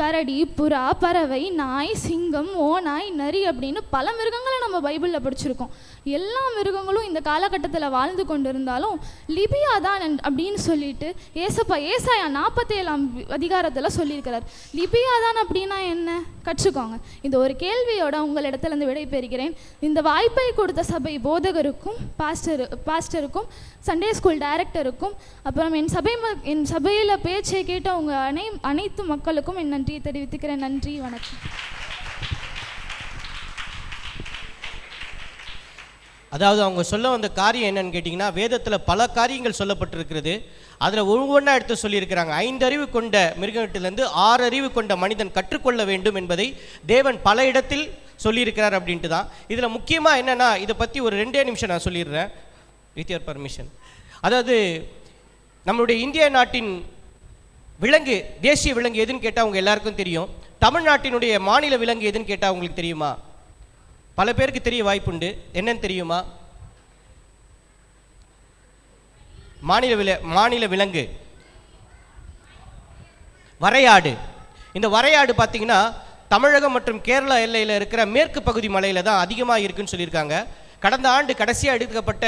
கரடி, புறா, பறவை, நாய், சிங்கம், ஓநாய், நரி அப்படின்னு பல மிருகங்களை நம்ம பைபிளில் படிச்சிருக்கோம். எல்லா மிருகங்களும் இந்த காலகட்டத்தில் வாழ்ந்து கொண்டு இருந்தாலும் லிபியா தான் அப்படின்னு சொல்லிட்டு ஏசாயா 47 அதிகாரத்தில் சொல்லியிருக்கிறார். லிபியா தான் அப்படின்னா என்ன கற்றுக்கோங்க. இந்த ஒரு கேள்வியோட உங்களிடத்துலேருந்து விடைபெறுகிறேன். இந்த வாய்ப்பை கொடுத்த சபை போதகருக்கும் பாஸ்டருக்கும் சண்டே ஸ்கூல் டைரக்டருக்கும் அப்புறம் என் சபையில் பேச்சை கேட்ட உங்கள் அனைத்து மக்களுக்கும் என் நன்றியை தெரிவித்துக்கிறேன். நன்றி, வணக்கம். அதாவது அவங்க சொல்ல வந்த காரியம் என்னன்னு கேட்டிங்கன்னா, வேதத்தில் பல காரியங்கள் சொல்லப்பட்டிருக்கிறது. அதில் ஒவ்வொன்றா எடுத்து சொல்லியிருக்கிறாங்க. 5 அறிவு கொண்ட மிருகத்திலிருந்து 6 அறிவு கொண்ட மனிதன் கற்றுக்கொள்ள வேண்டும் என்பதை தேவன் பல இடத்தில் சொல்லியிருக்கிறார் அப்படின்ட்டு தான். இதில் முக்கியமாக என்னென்னா, இதை பற்றி ஒரு 2 நிமிஷம் நான் சொல்லிடுறேன் வித் யுவர் பர்மிஷன். அதாவது நம்மளுடைய இந்திய நாட்டின் விலங்கு, தேசிய விலங்கு எதுன்னு கேட்டால் அவங்க எல்லாருக்கும் தெரியும். தமிழ்நாட்டினுடைய மாநில விலங்கு எதுன்னு கேட்டால் உங்களுக்கு தெரியுமா? பல பேருக்கு தெரிய வாய்ப்புண்டு. என்னன்னு தெரியுமா? மாநில விலங்கு வரையாடு. இந்த வரையாடு பார்த்தீங்கன்னா தமிழகம் மற்றும் கேரளா எல்லையில் இருக்கிற மேற்கு பகுதி மலையில் தான் அதிகமாக இருக்குன்னு சொல்லியிருக்காங்க. கடந்த ஆண்டு கடைசியாக எடுக்கப்பட்ட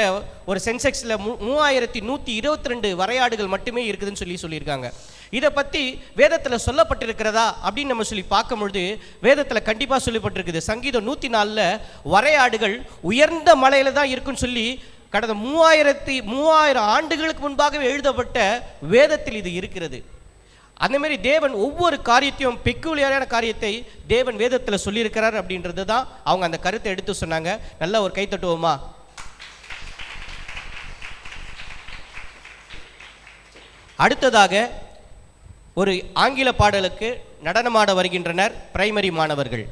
ஒரு சென்செக்ஸில் 3122 வரையாடுகள் மட்டுமே இருக்குதுன்னு சொல்லியிருக்காங்க. இதை பற்றி வேதத்தில் சொல்லப்பட்டிருக்கிறதா அப்படின்னு நம்ம சொல்லி பார்க்கும்பொழுது வேதத்தில் கண்டிப்பாக சொல்லப்பட்டிருக்குது. சங்கீதம் 104 வரையாடுகள் உயர்ந்த மலையில் தான் இருக்குன்னு சொல்லி கடந்த 3000 ஆண்டுகளுக்கு முன்பாகவே எழுதப்பட்ட வேதத்தில் இது இருக்கிறது. அந்தமாரி தேவன் ஒவ்வொரு காரியத்தையும் பெக்குலியரான காரியத்தை தேவன் வேதத்தில் சொல்லியிருக்கிறார் அப்படின்றது தான் அவங்க அந்த கருத்தை எடுத்து சொன்னாங்க. நல்லா ஒரு கை தட்டுவோமா? அடுத்ததாக ஒரு ஆங்கில பாடலுக்கு நடனமாட வருகின்றனர் பிரைமரி மாணவர்கள்.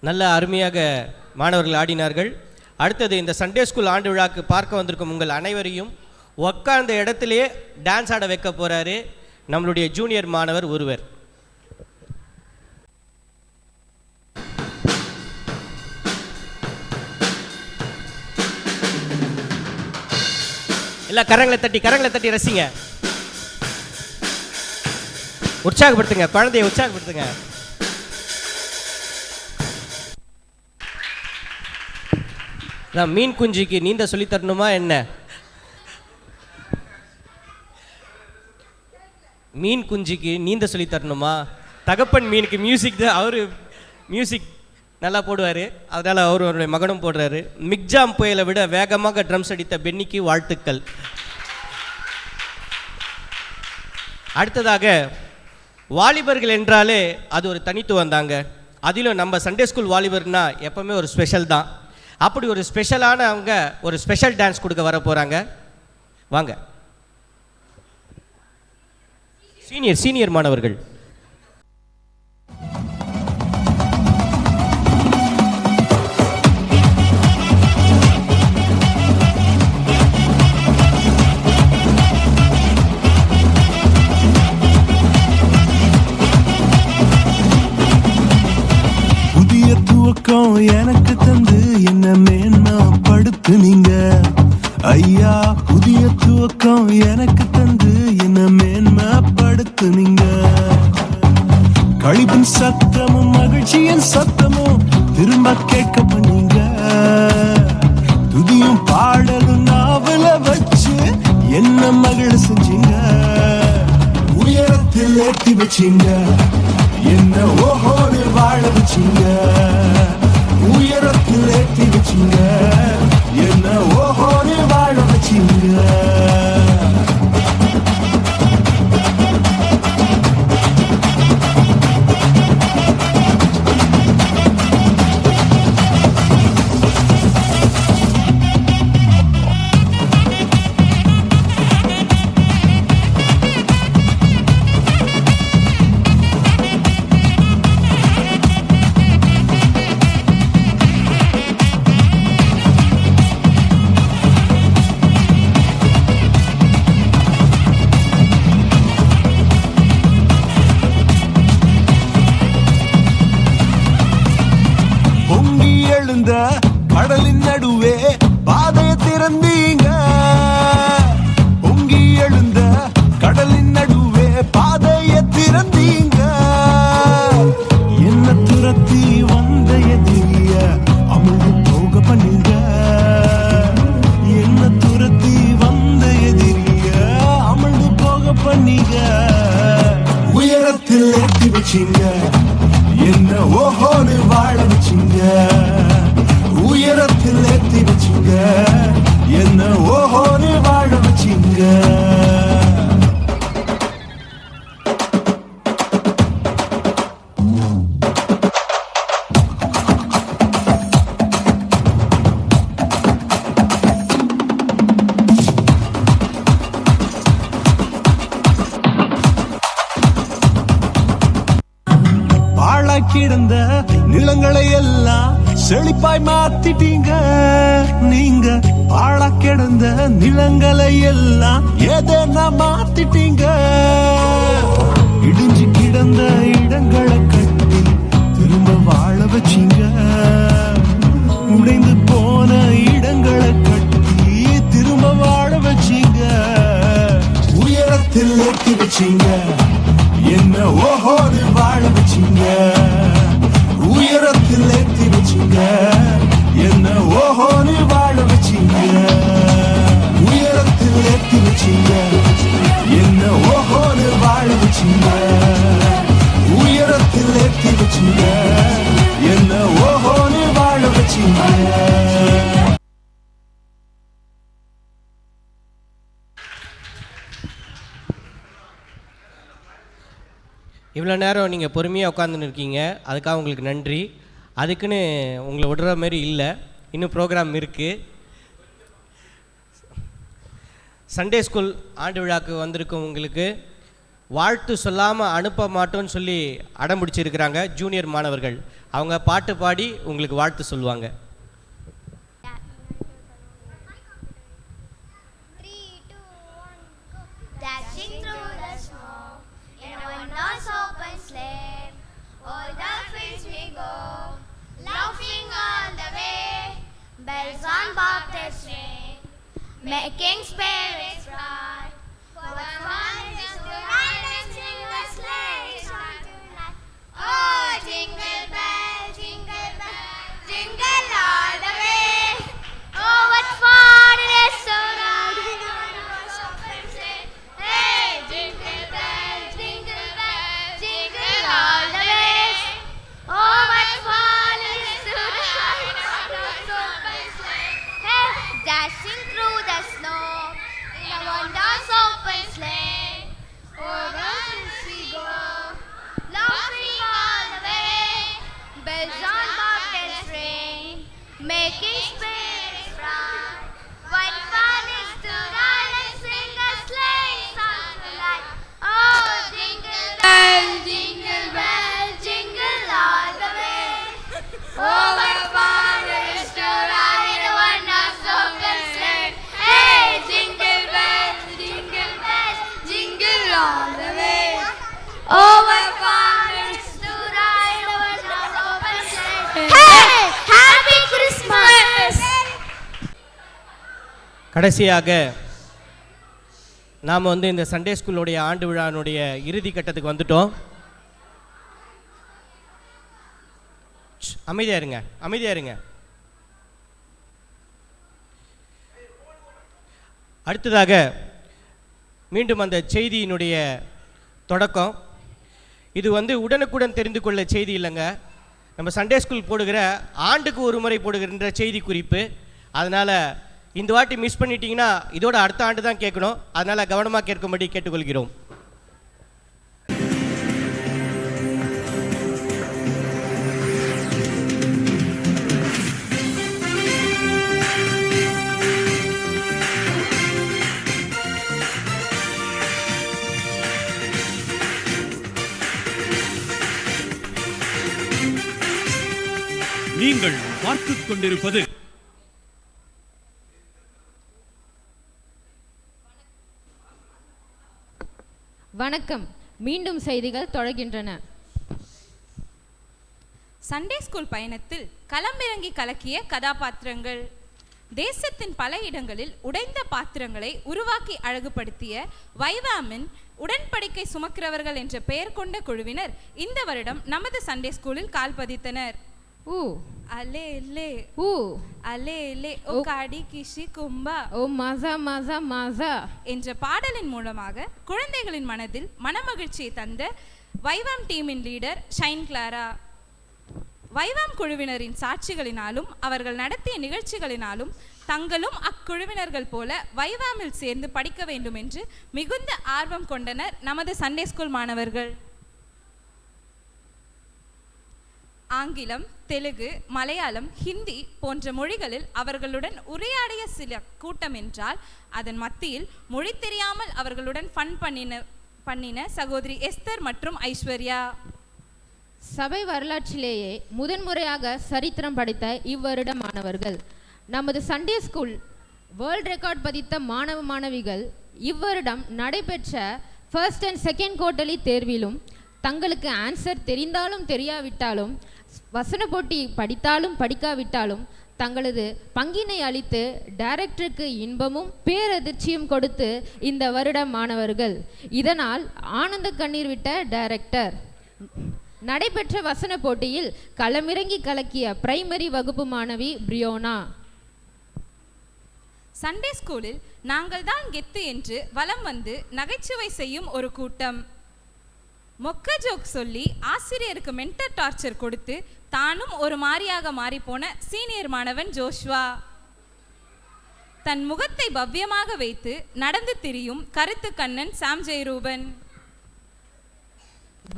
நல்ல அருமையாக மாணவர்கள் ஆடினார்கள். அடுத்தது இந்த சண்டே ஸ்கூல் ஆண்டு விழாக்கு பார்க்க வந்திருக்கும் உங்கள் அனைவரையும் உட்கார்ந்த இடத்திலே டான்ஸ் ஆட வைக்க போகிறாரு நம்மளுடைய ஜூனியர் மாணவர் ஒருவர். எல்லாம் கரங்களை தட்டி ரசிங்க, உற்சாகப்படுத்துங்க, குழந்தையை உற்சாகப்படுத்துங்க. நான் மீன் குஞ்சுக்கு நீந்த சொல்லி தரணுமா என்ன? மீன் குஞ்சுக்கு நீந்த சொல்லி தரணுமா? தகப்பன் மீனுக்கு மியூசிக் தான், அவர் மியூசிக் நல்லா போடுவார், அதனால் அவருடைய மகனும் போடுறாரு. மிக்ஜாம் புயலை விட வேகமாக ட்ரம்ஸ் அடித்த பென்னிக்கு வாழ்த்துக்கள். அடுத்ததாக வாலிபர்கள் என்றாலே அது ஒரு தனித்துவம் தாங்க. அதிலும் நம்ம சண்டே ஸ்கூல் வாலிபர்னா எப்பவுமே ஒரு ஸ்பெஷல் தான். அப்படி ஒரு ஸ்பெஷலான அவங்க ஒரு ஸ்பெஷல் டான்ஸ் கொடுக்க வர போகிறாங்க. வாங்க சீனியர் மாணவர்கள். என்ன மேன்மைப்படுத்துனீங்க ஐயா. புதிய துவக்கம் எனக்கு தந்து என்ன மேன்மைப்படுத்துனீங்க. கழிப்பின் சத்தமும் மகிழ்ச்சியின் சத்தமும் திரும்ப கேட்க பண்ணீங்க. துதியும் பாடலும் நாவல வச்சு என்ன மகிழ செஞ்சீங்க. உயரத்தில் ஏற்றி வச்சீங்க, என்ன ஓஹோன்னு வாழ வச்சீங்க. உயரத்தில் ஏற்றி வச்சீங்க, என்ன ஓஹோன்னு வாழ வச்சீங்க. கடலின் நடுவே பாதையை திறந்தீங்க. பொங்கி எழுந்த கடலின் நடுவே பாதையை திறந்தீங்க. என்ன துரத்தி வந்த எதிரிய அமிழ்ந்து போக பண்ணீங்க. என்ன துரத்தி வந்த எதிரிய அமிழ்ந்து போக பண்ணீங்க. உயரத்தில் ஏற்றி வச்சீங்க, என்ன ஓஹோன்னு வாழ வச்சீங்க. உயரத்தில் ஏற்றி வச்சீங்க, என்ன ஓஹோன்னு வாழ வச்சீங்க. கிடந்த நிலங்களை எல்லாம் செழிப்பாய் மாத்திட்டீங்க. நீங்க பாழா கிடந்த நிலங்களை எல்லாம் ஏதேனா மாத்திட்டீங்க. இடிஞ்சு கிடந்த இடங்களை கட்டி திரும்ப வாழ வச்சீங்க. உடைந்து போன இடங்களை கட்டி திரும்ப வாழ வச்சீங்க. உயரத்தில் ஏற்றி வச்சீங்க, என்ன ஓஹோன்னு வாழ வச்சீங்க. உயரத்தில் ஏற்றி வச்சீங்க, என்ன ஓஹோன்னு வாழ வச்சீங்க. உயரத்தில் ஏற்றி வச்சீங்க, என்ன ஓஹோன்னு வாழ வச்சீங்க. உயரத்தில் ஏற்றி வச்சீங்க, என்ன ஓஹோன்னு வாழ வச்சீங்க. இவ்வளோ நேரம் நீங்கள் பொறுமையாக உட்காந்துன்னு இருக்கீங்க, அதுக்காக உங்களுக்கு நன்றி. அதுக்குன்னு உங்களை விடுற மாதிரி இல்லை, இன்னும் ப்ரோக்ராம் இருக்குது. சண்டே ஸ்கூல் ஆண்டு விழாவுக்கு வந்திருக்கும் உங்களுக்கு வாழ்த்து சொல்லாமல் அனுப்ப மாட்டோன்னு சொல்லி அடம் பிடிச்சிருக்கிறாங்க ஜூனியர் மாணவர்கள். அவங்க பாட்டு பாடி உங்களுக்கு வாழ்த்து சொல்லுவாங்க. Bells on bobtails ring, making spirits bright. What fun it is to ride and sing a sleigh song tonight! Oh, jingle bell, jingle all the way. Oh, what fun it is to ride in one horse open sleigh. Hey, jingle bell, jingle all the way. Oh, what fun it is to ride in one horse open sleigh. Hey, dashing through the snow in a one-horse open sleigh. Oh, girls we go, laughing all the way. Bells on bobtails ring, making spirits bright. What fun is to ride and sing a sleigh song tonight! Oh, jingle bell, jingle all the way. Oh, what fun it is to ride a one-horse open sleigh. Hey, jingle bells, jingle all the way. கடைசியாக நாம் இந்த Sunday ஸ்கூலுடைய ஆண்டு விழானுடைய இறுதி கட்டத்துக்கு வந்துட்டோம். அமைதியாக இருங்க, அமைதியாக இருங்க. அடுத்ததாக மீண்டும் அந்த செய்தியினுடைய தொடக்கம். இது உடனுக்குடன் தெரிந்து கொள்ள செய்தி இல்லைங்க, நம்ம சண்டே ஸ்கூல் போடுகிற ஆண்டுக்கு ஒரு முறை போடுகின்ற செய்தி குறிப்பு. அதனால் இந்த வாட்டி மிஸ் பண்ணிட்டீங்கன்னா இதோட அடுத்த ஆண்டு தான் கேட்கணும். அதனால் கவனமாக கேட்கும்படி கேட்டுக்கொள்கிறோம். நீங்கள் பார்த்துக் கொண்டிருப்பது வணக்கம். மீண்டும் செய்திகள் தொடர்கின்றன. சண்டே ஸ்கூல் பயணத்தில் களமிறங்கி கலக்கிய கதாபாத்திரங்கள். தேசத்தின் பல இடங்களில் உடைந்த பாத்திரங்களை உருவாக்கி அழகுபடுத்திய வைவாமின் உடன்படிக்கை சுமக்கிறவர்கள் என்ற பெயர் கொண்ட குழுவினர் இந்த வருடம் நமது சண்டே ஸ்கூலில் கால் பதித்தனர். அலே லே அலே லே ஓ காடி கிஷி கும்பா ஓ மசா மசா மசா என்ற பாடலின் மூலமாக குழந்தைகளின் மனதில் மனமகிழ்ச்சியை தந்த வைவாம் டீமின் லீடர் ஷைன் கிளாரா. வைவாம் குழுவினரின் சாட்சிகளினாலும் அவர்கள் நடத்திய நிகழ்ச்சிகளினாலும் தங்களும் அக்குழுவினர்கள் போல வைவாமில் சேர்ந்து படிக்க வேண்டும் என்று மிகுந்த ஆர்வம் கொண்டனர் நமது சண்டே ஸ்கூல் மாணவர்கள். ஆங்கிலம், தெலுங்கு, மலையாளம், ஹிந்தி போன்ற மொழிகளில் அவர்களுடன் உரையாடிய சில கூட்டம் என்றால் அதன் மத்தியில் மொழி தெரியாமல் அவர்களுடன் ஃபன் பண்ணின சகோதரி எஸ்தர் மற்றும் ஐஸ்வர்யா. சபை வரலாற்றிலேயே முதன்முறையாக சரித்திரம் படைத்த இவ்வருட மாணவர்கள் நமது சண்டே ஸ்கூல் வேர்ல்ட் ரெக்கார்ட் பதித்த மாணவ மாணவிகள் இவ்வருடம் நடைபெற்ற ஃபர்ஸ்ட் அண்ட் செகண்ட் குவார்ட்டர்லி தேர்விலும் தங்களுக்கு ஆன்சர் தெரிந்தாலும் தெரியாவிட்டாலும் வசன போட்டி படித்தாலும் படிக்காவிட்டாலும் தங்களது பங்கினை அளித்து டைரக்டருக்கு இன்பமும் பேரதிர்ச்சியும் கொடுத்து இந்த வருட மாணவர்கள். இதனால் ஆனந்த கண்ணீர் விட்ட டைரக்டர். நடைபெற்ற வசன போட்டியில் களமிறங்கி கலக்கிய பிரைமரி வகுப்பு மாணவி பிரியோனா. சண்டே ஸ்கூலில் நாங்கள் தான் கெத்து என்று வலம் வந்து நகைச்சுவை செய்யும் ஒரு கூட்டம். மொக்க ஜோக் சொல்லி ஆசிரியருக்கு மென்டல் டார்ச்சர் கொடுத்து தானும் ஒரு மாறியாக மாறிப்போன சீனியர் மாணவன் ஜோஷ்வா. தன் முகத்தை பவ்யமாக வைத்து நடந்து திரியும் கருத்து கண்ணன் சாம் ஜெயரூபன்.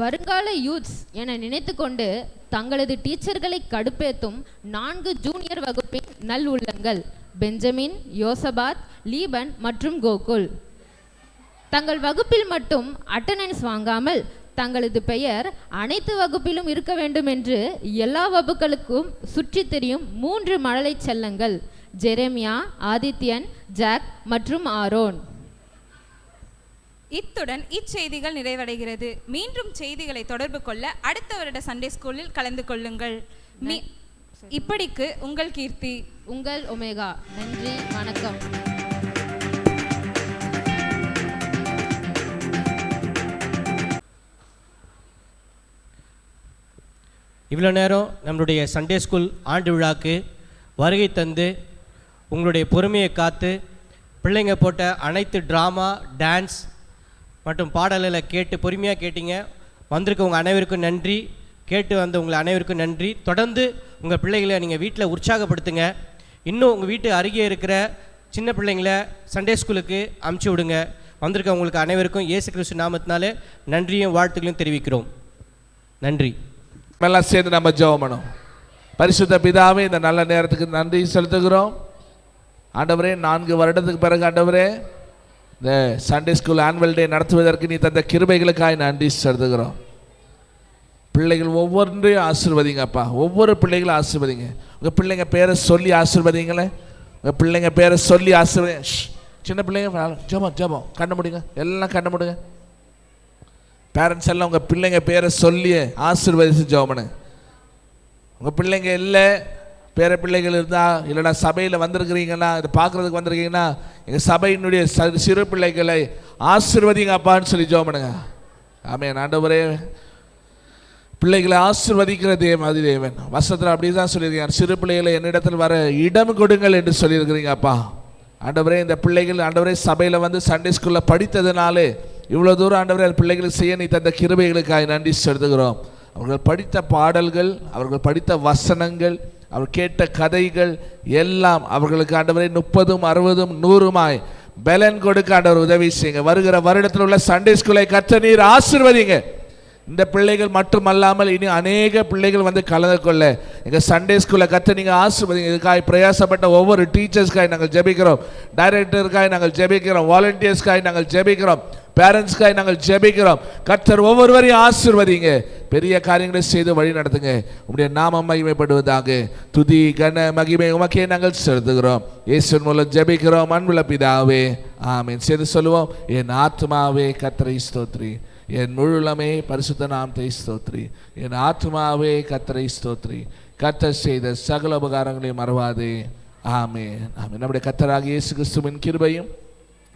வருங்கால யூத்ஸ் என நினைத்து கொண்டு தங்களது டீச்சர்களை கடுப்பேத்தும் 4 ஜூனியர் வகுப்பின் நல் உள்ளங்கள் பெஞ்சமின், யோசபாத், லீபன் மற்றும் கோகுல். தங்கள் வகுப்பில் மட்டும் அட்டெண்டன்ஸ் வாங்காமல் தங்களது பெயர் அனைத்து வகுப்பிலும் இருக்க வேண்டும் என்று எல்லா வகுப்புகளுக்கும் சுற்றி தெரியும் 3 மழலை செல்லங்கள் ஜெரேமியா, ஆதித்யன், ஜாக் மற்றும் ஆரோன். இத்துடன் இச்செய்திகள் நிறைவடைகிறது. மீண்டும் செய்திகளை தொடர்பு கொள்ள அடுத்த வருட சண்டே ஸ்கூலில் கலந்து கொள்ளுங்கள். இப்படிக்கு உங்கள் கீர்த்தி, உங்கள் ஒமேகா. நன்றி, வணக்கம். இவ்வளோ நேரம் நம்மளுடைய சண்டே ஸ்கூல் ஆண்டு விழாக்கு வருகை தந்து உங்களுடைய பொறுமையை காத்து பிள்ளைங்க போட்ட அனைத்து ட்ராமா, டான்ஸ் மற்றும் பாடல்களை கேட்டு பொறுமையாக கேட்டீங்க. வந்திருக்க உங்கள் அனைவருக்கும் நன்றி. கேட்டு வந்த உங்களை அனைவருக்கும் நன்றி. தொடர்ந்து உங்கள் பிள்ளைகளை நீங்கள் வீட்டில் உற்சாகப்படுத்துங்க. இன்னும் உங்கள் வீட்டு அருகே இருக்கிற சின்ன பிள்ளைங்களை சண்டே ஸ்கூலுக்கு அமுச்சு விடுங்க. வந்திருக்க உங்களுக்கு அனைவருக்கும் இயேசு கிறிஸ்து நாமத்தினாலே நன்றியும் வாழ்த்துக்களையும் தெரிவிக்கிறோம். நன்றி. எல்லாம் சேர்ந்து நம்ம ஜெபம் பண்ணோம். பரிசுத்த பிதாவே, இந்த நல்ல நேரத்துக்கு நன்றி செலுத்துகிறோம். ஆண்டவரே, 4 வருடத்துக்கு பிறகு ஆண்டவரே இந்த சண்டே ஸ்கூல் ஆனுவல் டே நடத்துவதற்கு நீ தந்த கிருபைகளுக்காக நன்றி செலுத்துகிறோம். பிள்ளைகள் ஒவ்வொன்றையும் ஆசீர்வதிங்கப்பா. ஒவ்வொரு பிள்ளைகளும் ஆசீர்வதிங்க. உங்கள் பிள்ளைங்க பேரை சொல்லி ஆசீர்வதிங்களேன். உங்கள் பிள்ளைங்க பேரை சொல்லி ஆசீர்வதிங்க. சின்ன பிள்ளைங்க ஜெபம் ஜெபம் கண்ண முடியுங்க, எல்லாம் கண்ண முடியுங்க. பேரண்ட்ஸ் எல்லாம் உங்கள் பிள்ளைங்க பேரை சொல்லி ஆசீர்வதித்து ஜெபம் பண்ணுங்க. உங்கள் பிள்ளைங்க இல்லை பேர பிள்ளைகள் இருந்தால் இல்லைனா சபையில் வந்திருக்கிறீங்கன்னா இதை பார்க்குறதுக்கு வந்திருக்கீங்கன்னா எங்கள் சபையினுடைய சிறு பிள்ளைகளை ஆசீர்வதிங்க அப்பான்னு சொல்லி ஜெபம் பண்ணுங்க. ஆமென். ஆண்டவரே, பிள்ளைகளை ஆசீர்வதிக்கிற தேவன் வசனத்தில் அப்படி தான் சொல்லியிருக்கீங்க. சிறு பிள்ளைகளை என்னிடத்தில் வர இடம் கொடுங்கள் என்று சொல்லியிருக்கிறீங்க அப்பா. ஆண்டவரே, இந்த பிள்ளைகள் ஆண்டவரே சபையில் வந்து சண்டே ஸ்கூலில் படித்ததுனாலே இவ்வளோ தூரம் ஆண்டவரே பிள்ளைகளுக்கு செய்ய நீ தந்த கிருபைகளுக்காக நன்றி செலுத்துகிறோம். அவர்கள் படித்த பாடல்கள், அவர்கள் படித்த வசனங்கள், அவர் கேட்ட கதைகள் எல்லாம் அவர்களுக்கு ஆண்டவரை 30, 60, 100 பலன் கொடுக்க ஆண்டவர் உதவி செய்யுங்க. வருகிற வருடத்தில் உள்ள சண்டே ஸ்கூலை கர்த்தர் நீர் ஆசீர்வதிங்க. இந்த பிள்ளைகள் மட்டுமல்லாமல் இனி அநேக பிள்ளைகள் வந்து கலந்து கொள்ள எங்கள் சண்டே ஸ்கூலில் கர்த்தர் நீங்கள் ஆசீர்வதிங்க. இதுக்காக பிரயாசப்பட்ட ஒவ்வொரு டீச்சர்ஸ்க்காய் நாங்கள் ஜெபிக்கிறோம், டைரக்டருக்காய் நாங்கள் ஜெபிக்கிறோம், வாலண்டியர்ஸ்க்காய் நாங்கள் ஜெபிக்கிறோம், பேரண்ட்ஸ்க்காய் நாங்கள் ஜெபிக்கிறோம். கர்த்தர் ஒவ்வொருவரையும் ஆசீர்வதிங்க, பெரிய காரியங்களை செய்து வழி நடத்துங்க. உம்முடைய நாமம் மகிமைப்படுவதாக. துதி கன மகிமை உமக்கே நாங்கள் செலுத்துகிறோம். இயேசுவின் மூலம் ஜெபிக்கிறோம் அன்புள்ள பிதாவே, ஆமென். சேர்ந்து சொல்லுவோம். என் ஆத்மாவே கர்த்தரை ஸ்தோத்திரி, என் முழுலமே பரிசுத்த நாமத்தை ஸ்தோத்திரி. என் ஆத்மாவே கர்த்தரை ஸ்தோத்திரி, கர்த்தர் செய்த சகல உபகாரங்களையும் மறவாதே. ஆமென், ஆமென். நம்முடைய கர்த்தராகிய இயேசு கிறிஸ்துவின் கிருபையும்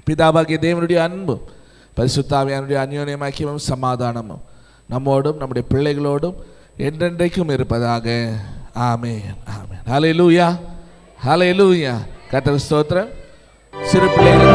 பிதாவாகிய தேவனுடைய அன்பும் பரிசுத்தாவியானுடைய அந்யோன்ய ஐக்கியமும் சமாதானமும் நம்மோடும் நம்முடைய பிள்ளைகளோடும் என்றென்றைக்கும் இருப்பதாக. ஆமென், ஆமென். ஹல்லேலூயா, ஹல்லேலூயா. கர்த்தருக்கு ஸ்தோத்திரம். சிறு பிள்ளைகளுக்கு